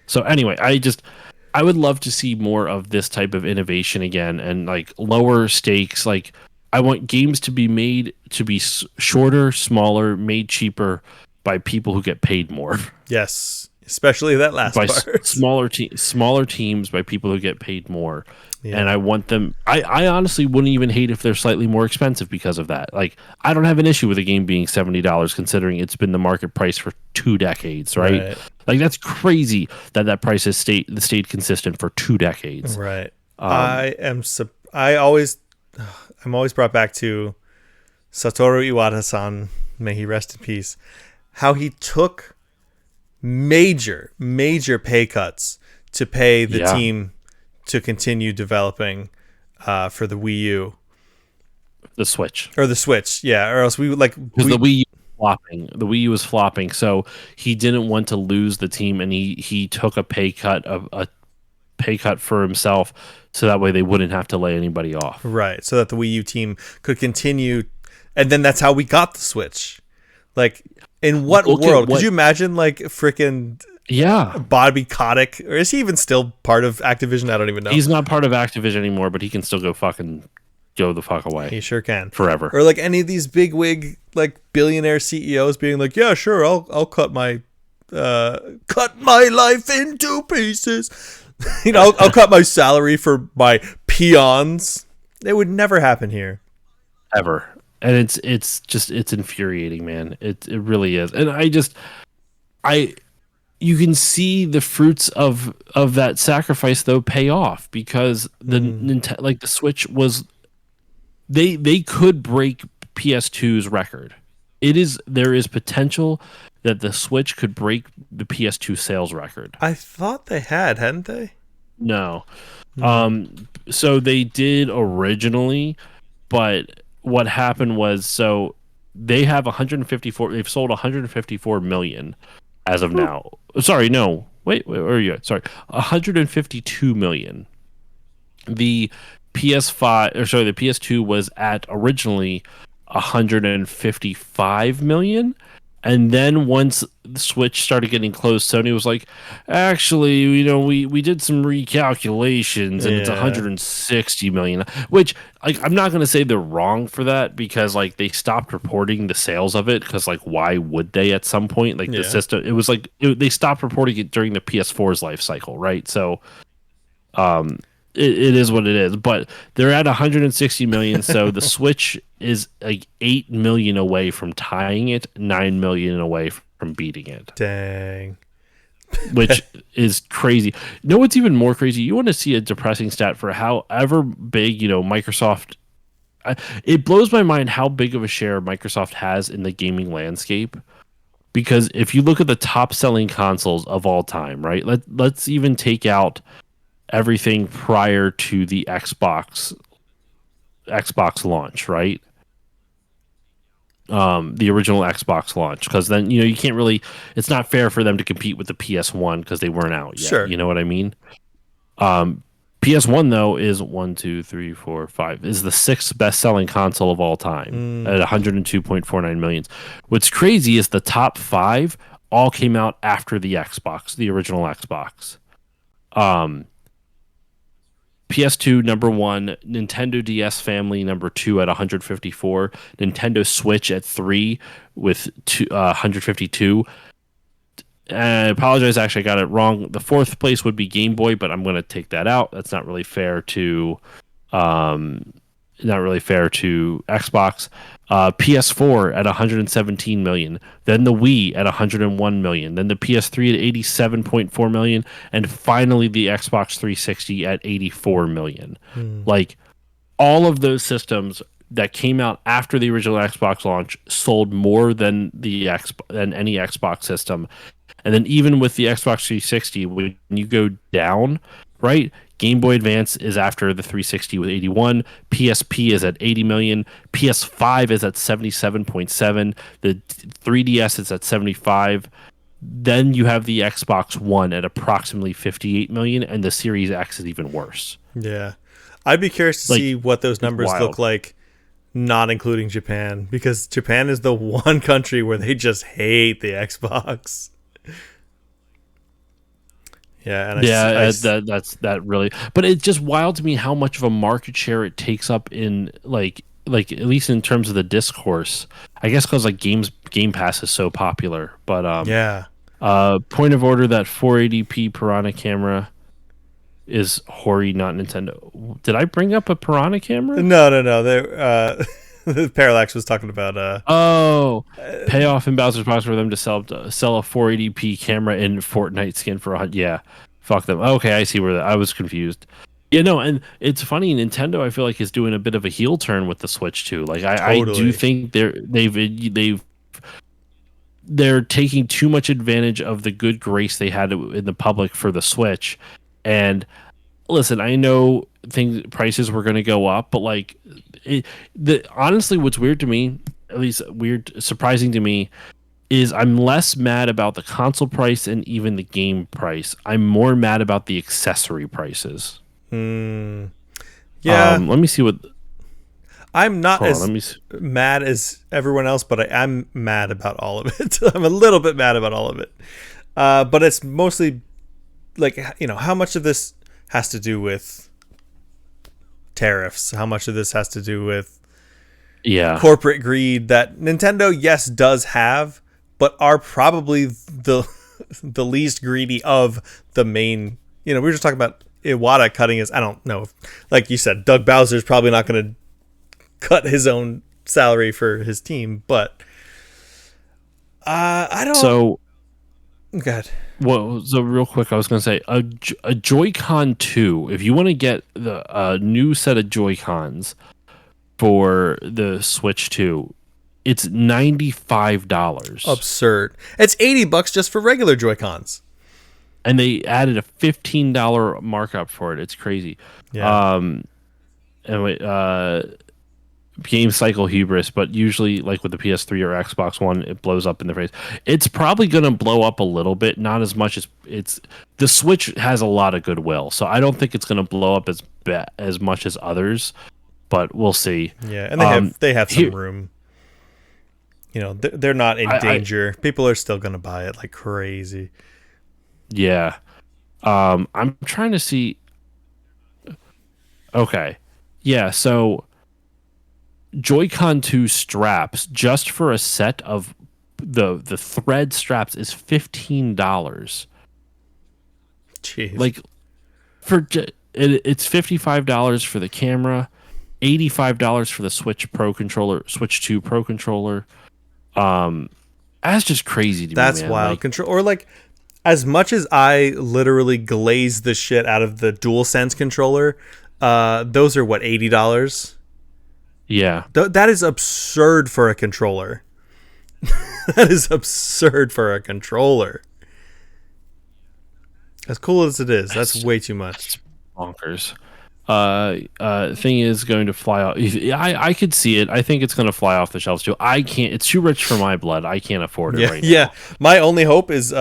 So anyway, I would love to see more of this type of innovation again, and like lower stakes. Like I want games to be made to be shorter, smaller, made cheaper by people who get paid more. Yes, especially that last By part. smaller teams, by people who get paid more. Yeah. And I want them. I honestly wouldn't even hate if they're slightly more expensive because of that. Like I don't have an issue with a game being $70, considering it's been the market price for 2 decades, right? Like that's crazy that price has stayed consistent for 2 decades. Right. I'm always brought back to Satoru Iwata-san, may he rest in peace, how he took major pay cuts to pay the team to continue developing for the Wii U. The Switch. Or the Switch, yeah. Or else we would like... Because the Wii U was flopping. The Wii U was flopping, so he didn't want to lose the team, and he took a pay cut for himself, so that way they wouldn't have to lay anybody off. Right, so that the Wii U team could continue, and then that's how we got the Switch. Like, in what world? Could you imagine, like, freaking... Yeah. Bobby Kotick, or is he even still part of Activision? I don't even know. He's not part of Activision anymore, but he can still go the fuck away. He sure can. Forever. Or like any of these big wig, like billionaire CEOs being like, yeah, sure, I'll cut my life into pieces. I'll cut my salary for my peons. It would never happen here. Ever. And it's infuriating, man. It really is. And you can see the fruits of that sacrifice though pay off, because the Switch was they could break PS2's record. There is potential that the Switch could break the PS2 sales record. I thought they hadn't they? No. So they did originally, but what happened was, so they have 154 they've sold 154 million as of now. Sorry, no. Wait, where are you? Sorry. 152 million. The the PS2 was at originally 155 million. And then once the Switch started getting close, Sony was like, actually, we did some recalculations, and it's 160 million. Which, like, I'm not going to say they're wrong for that, because like they stopped reporting the sales of it, because like why would they at some point? Like the system, it was like they stopped reporting it during the PS4's life cycle, right? So, it is what it is, but they're at 160 million. So the Switch is like 8 million away from tying it, 9 million away from beating it. Dang. Which is crazy. No, what's even more crazy? You want to see a depressing stat for however big, Microsoft. It blows my mind how big of a share Microsoft has in the gaming landscape. Because if you look at the top selling consoles of all time, right? Let's even take out everything prior to the Xbox launch, right? The original Xbox launch, because then you can't really. It's not fair for them to compete with the PS1 because they weren't out yet. Sure. You know what I mean? PS1 though is 1, 2, 3, 4, 5 is the sixth best-selling console of all time at 102.49 million. What's crazy is the top five all came out after the Xbox, the original Xbox. PS2 number one, Nintendo DS Family number two at 154, Nintendo Switch at three with 152. I apologize. Actually, I got it wrong. The fourth place would be Game Boy, but I'm going to take that out. That's not really fair to, Xbox. PS4 at 117 million. Then the Wii at 101 million. Then the PS3 at 87.4 million, and finally the Xbox 360 at 84 million. Like all of those systems that came out after the original Xbox launch sold more than than any Xbox system. And then even with the Xbox 360, when you go down, right? Game Boy Advance is after the 360 with 81. PSP is at 80 million. PS5 is at 77.7. The 3DS is at 75. Then you have the Xbox One at approximately 58 million, and the Series X is even worse. Yeah. I'd be curious to see what those numbers look like, not including Japan, because Japan is the one country where they just hate the Xbox. Yeah, and that's really. But it's just wild to me how much of a market share it takes up in like at least in terms of the discourse. I guess because like Game Pass is so popular. But yeah. Point of order, that 480p Piranha camera is Hori, not Nintendo. Did I bring up a Piranha camera? No. Parallax was talking about payoff in Bowser's Box for them to sell a 480p camera in Fortnite skin for fuck them. Okay, I see where I was confused. Yeah, no, and it's funny. Nintendo, I feel like, is doing a bit of a heel turn with the Switch too. Like I do think they're taking too much advantage of the good grace they had in the public for the Switch. And listen, I know prices were going to go up, but like honestly, what's weird to me, at least surprising to me, is I'm less mad about the console price and even the game price. I'm more mad about the accessory prices. Yeah. Let me see what. I'm not as mad as everyone else, but I'm mad about all of it. I'm a little bit mad about all of it. But it's mostly like, how much of this has to do with tariffs? How much of this has to do with corporate greed that Nintendo, yes, does have, but are probably the least greedy of the main. We were just talking about Iwata cutting his. I don't know. Like you said, Doug Bowser's probably not going to cut his own salary for his team, but I don't. So, God. Well, so real quick, I was going to say a Joy-Con 2. If you want to get the new set of Joy-Cons for the Switch 2, it's $95. Absurd. It's $80 just for regular Joy-Cons. And they added a $15 markup for it. It's crazy. Yeah. Game cycle hubris, but usually like with the PS3 or Xbox One, it blows up in the face. It's probably going to blow up a little bit, not as much as the Switch has a lot of goodwill, so I don't think it's going to blow up as much as others, but we'll see. Yeah, and they have some room. They're not in danger. People are still going to buy it like crazy. Yeah. I'm trying to see. Okay. Yeah, so Joy-Con 2 straps just for a set of the thread straps is $15. Jeez. Like it's $55 for the camera, $85 for the Switch 2 Pro controller. That's just crazy to me. That's wild. Like, as much as I literally glaze the shit out of the DualSense controller, those are what, $80? Yeah. That is absurd for a controller. That is absurd for a controller. As cool as it is, that's way too much. Bonkers. Thing is going to fly off. I could see it. I think it's going to fly off the shelves too. I can't. It's too rich for my blood. I can't afford it right now. Yeah. My only hope is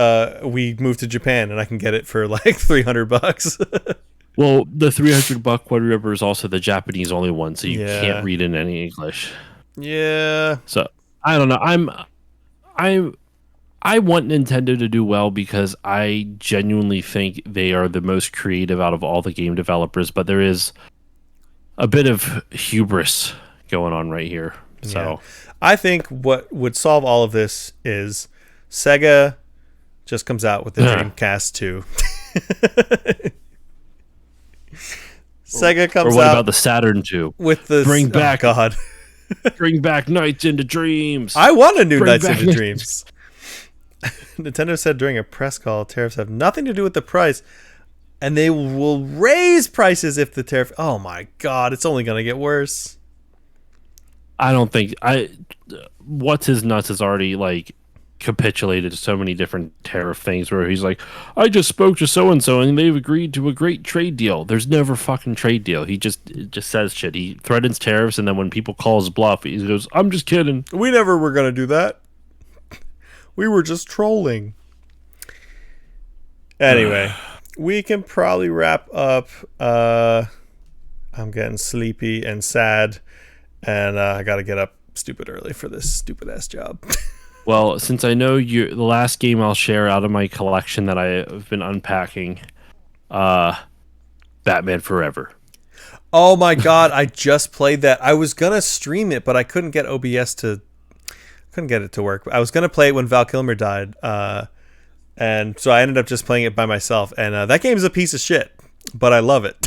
we move to Japan and I can get it for like $300. Well, the 300 buck One River is also the Japanese only one, so you Yeah. can't read in any English. Yeah. So I don't know. I I want Nintendo to do well because I genuinely think they are the most creative out of all the game developers, but there is a bit of hubris going on right here. Yeah. So I think what would solve all of this is Sega just comes out with the Dreamcast 2. Sega or comes what out about the Saturn 2? with the Bring back- Oh God. Bring back Nights into Dreams. I want a new Bring Nights back into Nights- Dreams. Nintendo said during a press call, tariffs have nothing to do with the price, and they will raise prices if the tariff. Oh my God, it's only going to get worse. I don't think what's his nuts has already like capitulated to so many different tariff things where he's like, I just spoke to so and so and they've agreed to a great trade deal. There's never fucking trade deal. He just says shit. He threatens tariffs, and then when people call his bluff, he goes, I'm just kidding. We never were going to do that. We were just trolling. Anyway, we can probably wrap up. I'm getting sleepy and sad, and I got to get up stupid early for this stupid ass job. Well, since I know you, the last game I'll share out of my collection that I have been unpacking, Batman Forever. Oh my God, I just played that. I was going to stream it, but I couldn't get OBS couldn't get it to work. I was going to play it when Val Kilmer died. And so I ended up just playing it by myself. And that game's a piece of shit, but I love it.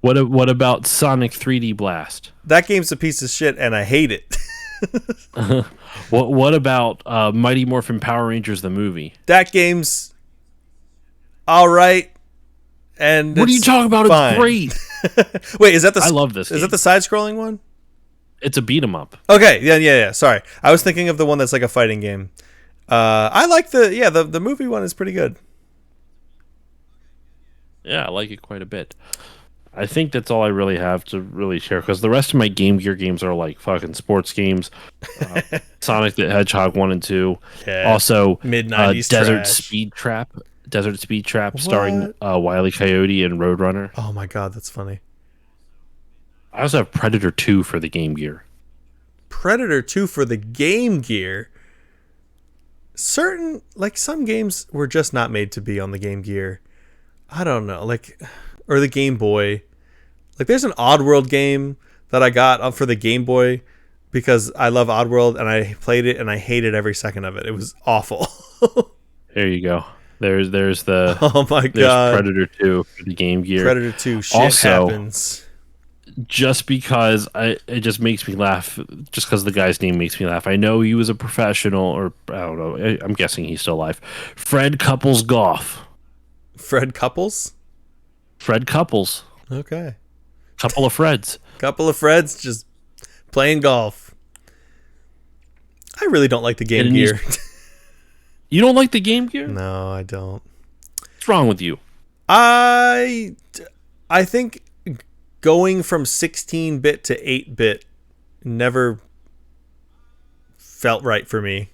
What about Sonic 3D Blast? That game's a piece of shit, and I hate it. What about Mighty Morphin Power Rangers the movie? That game's all right. And What are you talking about? fine. It's great. Wait, is that the? I love this Is game. that the side-scrolling one? It's a beat 'em up. Okay, yeah. Sorry, I was thinking of the one that's like a fighting game. I like the movie one is pretty good. Yeah, I like it quite a bit. I think that's all I really have to really share because the rest of my Game Gear games are like fucking sports games. Sonic the Hedgehog 1 and 2. Yeah. Also, Mid-90s Desert trash. Speed Trap starring Wile E. Coyote and Roadrunner. Oh my God, that's funny. I also have Predator 2 for the Game Gear. Predator 2 for the Game Gear. Some games were just not made to be on the Game Gear. I don't know, or the Game Boy. Like, there's an Oddworld game that I got for the Game Boy because I love Oddworld, and I played it and I hated every second of it. It was awful. There you go. There's the Oh my there's God. Predator 2 for the Game Gear. Predator 2 shit Also- happens. Just because it just makes me laugh, just because the guy's name makes me laugh. I know he was a professional, or I don't know. I'm guessing he's still alive. Fred Couples Golf. Fred Couples? Fred Couples. Okay. Couple of Freds. Couple of Freds just playing golf. I really don't like the Game And Gear. You don't like the Game Gear? No, I don't. What's wrong with you? I think going from 16-bit to 8-bit never felt right for me.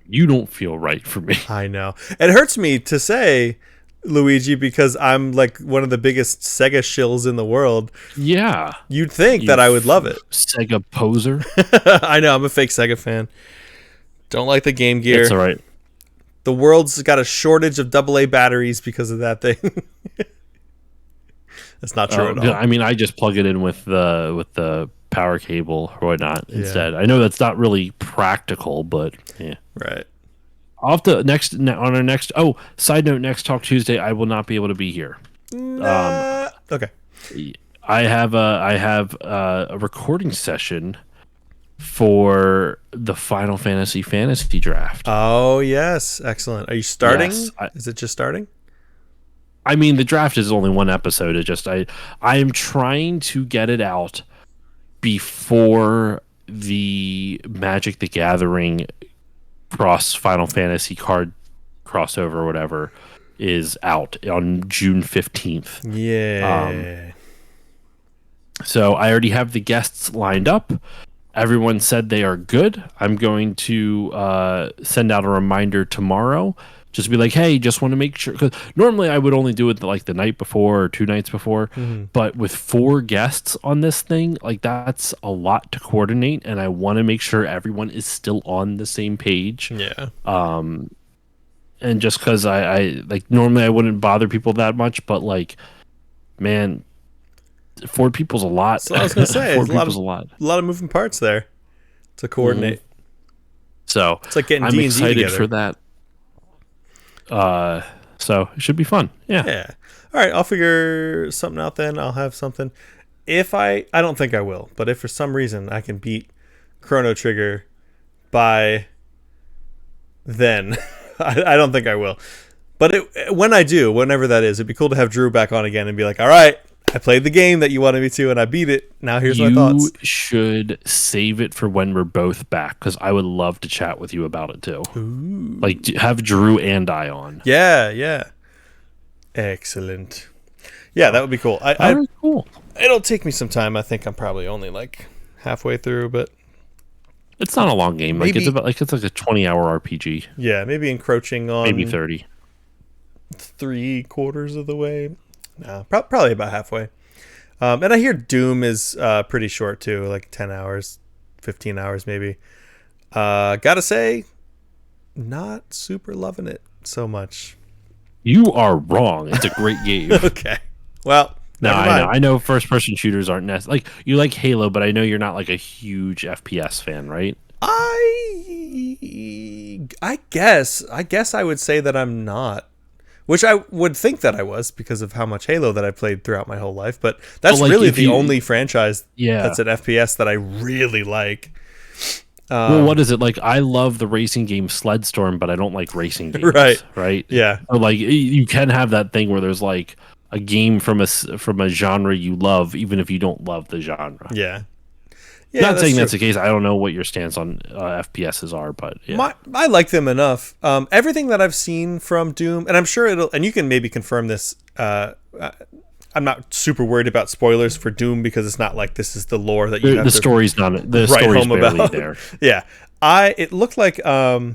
You don't feel right for me. I know. It hurts me to say, Luigi, because I'm like one of the biggest Sega shills in the world. Yeah. You'd think that I would love it. Sega poser. I know, I'm a fake Sega fan. Don't like the Game Gear. It's all right. The world's got a shortage of AA batteries because of that thing. That's not true at all. I mean, I just plug it in with the power cable or whatnot instead. I know that's not really practical, but yeah. Right. I'll have to on our next. Oh, side note: next Talk Tuesday, I will not be able to be here. Okay. I have a recording session for the Final Fantasy Draft. Oh, yes. Excellent. Are you starting? Yes, Is it just starting? I mean, the draft is only one episode. It just I am trying to get it out before the Magic the Gathering cross Final Fantasy card crossover or whatever is out on June 15th. Yeah. So I already have the guests lined up. Everyone said they are good. I'm going to send out a reminder tomorrow Just be like, hey, just want to make sure. Because normally I would only do it like the night before or 2 nights before. But with 4 guests on this thing, like that's a lot to coordinate. And I want to make sure everyone is still on the same page. Yeah. And just because I like normally I wouldn't bother people that much. But like, man, 4 people's a lot. So I was going to say, 4 there's a people's a lot. lot of moving parts there to coordinate. So It's like getting I'm D&D excited together. for that. So it should be fun. Yeah. Yeah. All right, I'll figure something out then. I'll have something. If I don't think I will, but if for some reason I can beat Chrono Trigger by then, I don't think I will. But when I do, whenever that is, it'd be cool to have Drew back on again and be like, all right, I played the game that you wanted me to and I beat it. Now here's my thoughts. You should save it for when we're both back because I would love to chat with you about it too. Ooh. Like have Drew and I on. Yeah. Excellent. Yeah, that would be cool. Very cool. It'll take me some time. I think I'm probably only like halfway through, but It's not a long game. Like Maybe- it's like a 20-hour RPG, yeah, maybe encroaching on maybe 30. 3/4 of the way. No, probably about halfway. And I hear Doom is pretty short too, like 10 hours, 15 hours maybe. Gotta say, not super loving it so much. You are wrong. It's a great game. Okay. Well, No, never mind. I know first-person shooters aren't like you like Halo, but I know you're not like a huge FPS fan, right? I guess I would say that I'm not, which I would think that I was because of how much Halo that I played throughout my whole life. But that's But, like, really if the you- only franchise Yeah. that's an FPS that I really like. Well, what is it like? I love the racing game Sledstorm, but I don't like racing games. Right. Right. Yeah, So, like you can have that thing where there's like a game from a genre you love, even if you don't love the genre. yeah. Not saying that's true. the case. I don't know what your stance on FPSs are, but yeah. I like them enough. Everything that I've seen from Doom, and I'm sure it'll, and you can maybe confirm this. I'm not super worried about spoilers for Doom because it's not like this is the lore that you have the to story's not the write story's home barely about. there. Yeah, it looked like Halo's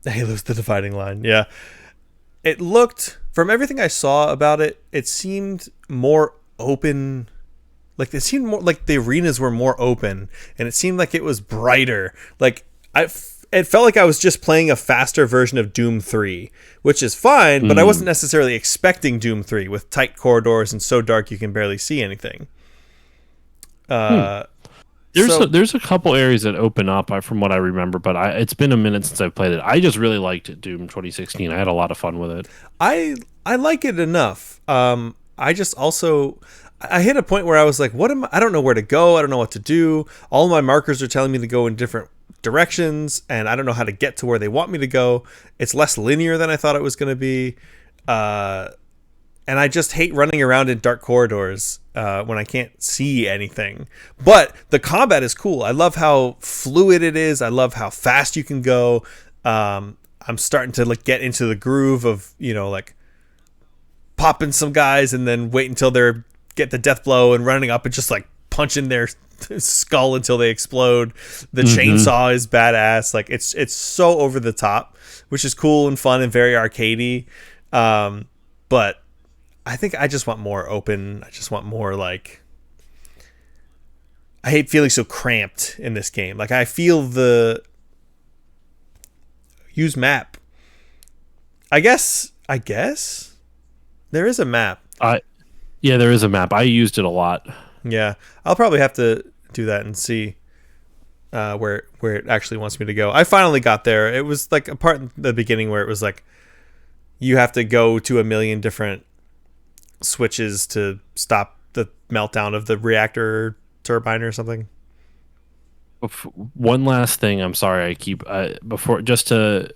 the dividing line. Yeah, it looked from everything I saw about it. It seemed more open. Like it seemed more like the arenas were more open, and it seemed like it was brighter. Like it felt like I was just playing a faster version of Doom 3, which is fine, but I wasn't necessarily expecting Doom 3 with tight corridors and so dark you can barely see anything. There's a couple areas that open up from what I remember, but it's been a minute since I've played it. I just really liked Doom 2016. I had a lot of fun with it. I like it enough. I just also I hit a point where I was like, I don't know where to go. I don't know what to do. All my markers are telling me to go in different directions, and I don't know how to get to where they want me to go. It's less linear than I thought it was going to be. And I just hate running around in dark corridors when I can't see anything. But the combat is cool. I love how fluid it is. I love how fast you can go. I'm starting to like get into the groove of, like popping some guys and then wait until they're get the death blow and running up and just like punching their skull until they explode. The chainsaw is badass. Like it's so over the top, which is cool and fun and very arcadey. But I think I just want more open. I just want more like. I hate feeling so cramped in this game. Like I feel use map. I guess there is a map. Yeah, there is a map. I used it a lot. Yeah, I'll probably have to do that and see where it actually wants me to go. I finally got there. It was like a part in the beginning where it was like you have to go to a million different switches to stop the meltdown of the reactor turbine or something. One last thing. I'm sorry. I keep before just to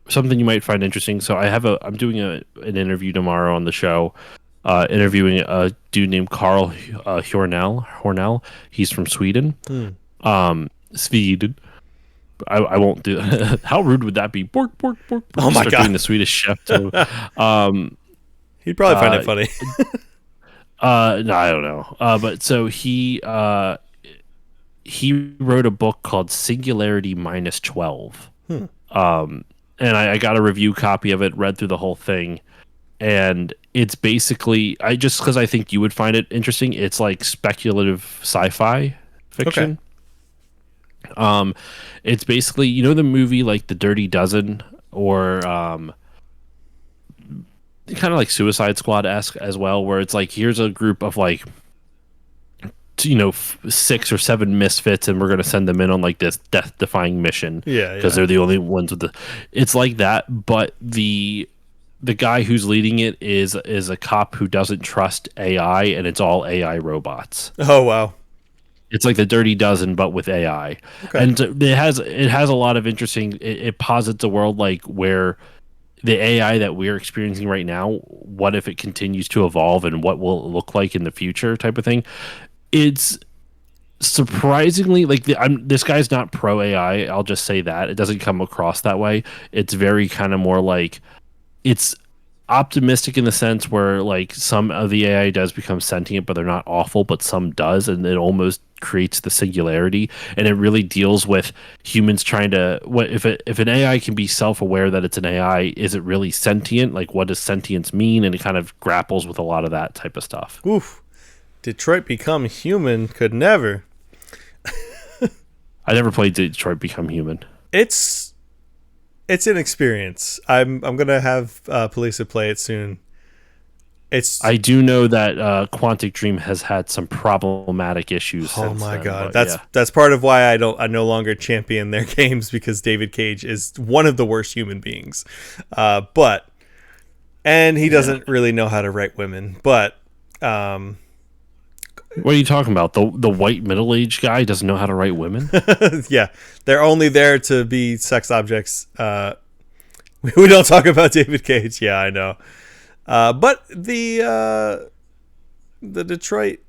something you might find interesting. So I'm doing an interview tomorrow on the show. Interviewing a dude named Carl Hornell. He's from Sweden. Sweden. I won't do. How rude would that be? Bork, bork, bork. Oh my Start God. doing the Swedish chef too. He'd probably find it funny. No, I don't know. But so he wrote a book called Singularity -12. and I got a review copy of it, read through the whole thing, and it's basically I just because I think you would find it interesting. It's like speculative sci-fi Okay. fiction. Um, it's basically the movie like The Dirty Dozen or kind of like Suicide Squad esque as well, where it's like here's a group of like 6 or 7 misfits, and we're going to send them in on like this death defying mission Yeah, because yeah. they're the only ones with the. It's like that, but the guy who's leading it is a cop who doesn't trust AI, and it's all AI robots. Oh wow. It's like The Dirty Dozen, but with AI, Okay. and it has a lot of interesting. It posits a world like where the AI that we're experiencing right now, what if it continues to evolve, and what will it look like in the future, type of thing. It's surprisingly like this guy's not pro AI. I'll just say that it doesn't come across that way. It's very kind of more like it's optimistic in the sense where like some of the AI does become sentient, but they're not awful, but some does, and it almost creates the singularity. And it really deals with humans trying to what if an AI can be self-aware that it's an AI, is it really sentient? Like what does sentience mean? And it kind of grapples with a lot of that type of stuff. Oof. Detroit Become Human could never. I never played Detroit Become Human. It's an experience. I'm gonna have Polisa play it soon. It's I do know that Quantic Dream has had some problematic issues oh since my then, god. but That's yeah. that's part of why I no longer champion their games, because David Cage is one of the worst human beings. But and he doesn't really know how to write women. But What are you talking about? The white middle-aged guy doesn't know how to write women? yeah, they're only there to be sex objects. We don't talk about David Cage. Yeah, I know. But the Detroit,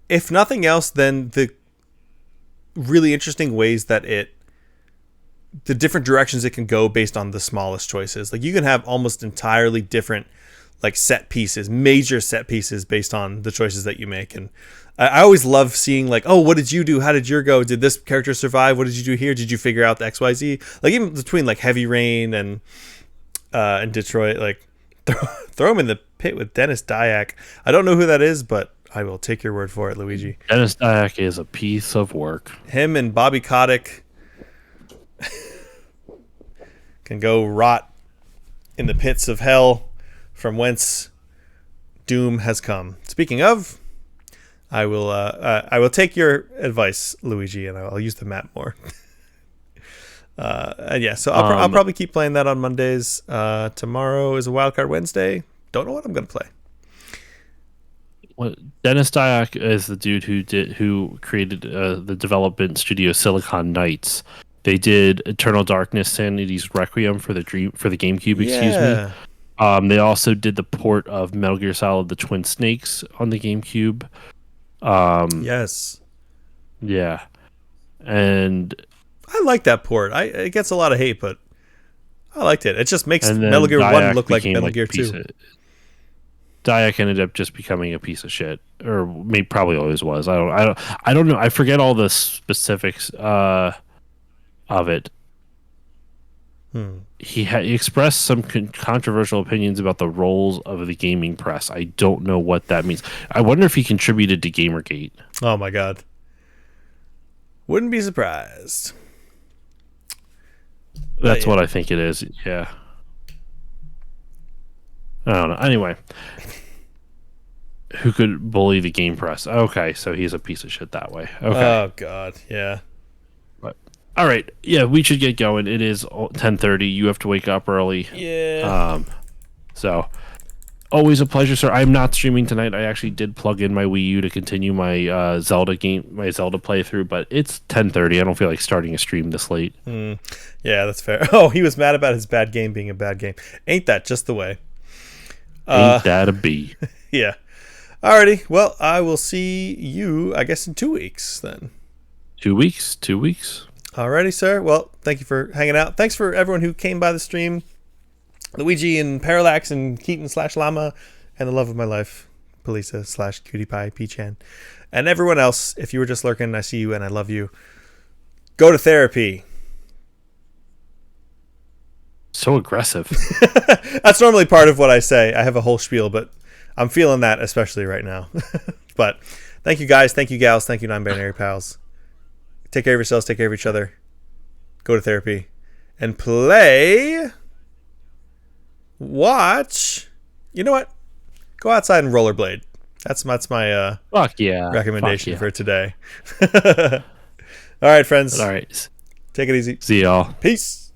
if nothing else, then the really interesting ways that the different directions it can go based on the smallest choices. Like you can have almost entirely different like set pieces, major set pieces based on the choices that you make. And I always love seeing like, oh, what did you do? How did your go? Did this character survive? What did you do here? Did you figure out the XYZ? Like even between like Heavy Rain and Detroit, like throw him in the pit with Dennis Dyack. I don't know who that is, but I will take your word for it, Luigi. Dennis Dyack is a piece of work. Him and Bobby Kotick can go rot in the pits of hell from whence doom has come. Speaking of, I will take your advice, Luigi, and I'll use the map more. And yeah, so I'll probably keep playing that on Mondays. Tomorrow is a Wildcard Wednesday. Don't know what I'm gonna play. Dennis Dyack is the dude who created the development studio Silicon Knights. They did Eternal Darkness, Sanity's Requiem for the GameCube. Excuse me. They also did the port of Metal Gear Solid: The Twin Snakes on the GameCube. Yes, Yeah, and I like that port. It gets a lot of hate, but I liked it. It just makes and then Metal Gear 1 Dyack look like became, Metal Gear 2. Dyack ended up just becoming a piece of shit, or maybe probably always was. I don't know. I forget all the specifics of it. He expressed some controversial opinions about the roles of the gaming press. I don't know what that means. I wonder if he contributed to Gamergate. Oh my god. Wouldn't be surprised. That's yeah. what I think it is. Yeah. I don't know. Anyway, who could bully the game press? Okay, so he's a piece of shit that way. Okay. Oh god, yeah. But all right, yeah, we should get going. It is 10:30. You have to wake up early. Yeah. So always a pleasure, sir. I'm not streaming tonight. I actually did plug in my Wii U to continue my Zelda playthrough, but it's 10:30. I don't feel like starting a stream this late. Yeah, that's fair. Oh, he was mad about his bad game being a bad game. Ain't that just the way? Ain't that a bee? Yeah. Alrighty. Well, I will see you, I guess, in 2 weeks then. 2 weeks. 2 weeks. Alrighty, sir. Well, thank you for hanging out. Thanks for everyone who came by the stream. Luigi and Parallax and Keaton / Llama and the love of my life, Polisa / Cutie Pie P-Chan. And everyone else, if you were just lurking, I see you and I love you. Go to therapy. so aggressive. That's normally part of what I say. I have a whole spiel, but I'm feeling that especially right now. But thank you guys, thank you gals, thank you non-binary pals. Take care of yourselves, take care of each other. Go to therapy and play. Watch. You know what? Go outside and rollerblade. That's my Fuck yeah. recommendation Fuck yeah. for today. All right, friends. All right. Take it easy. See y'all. Peace.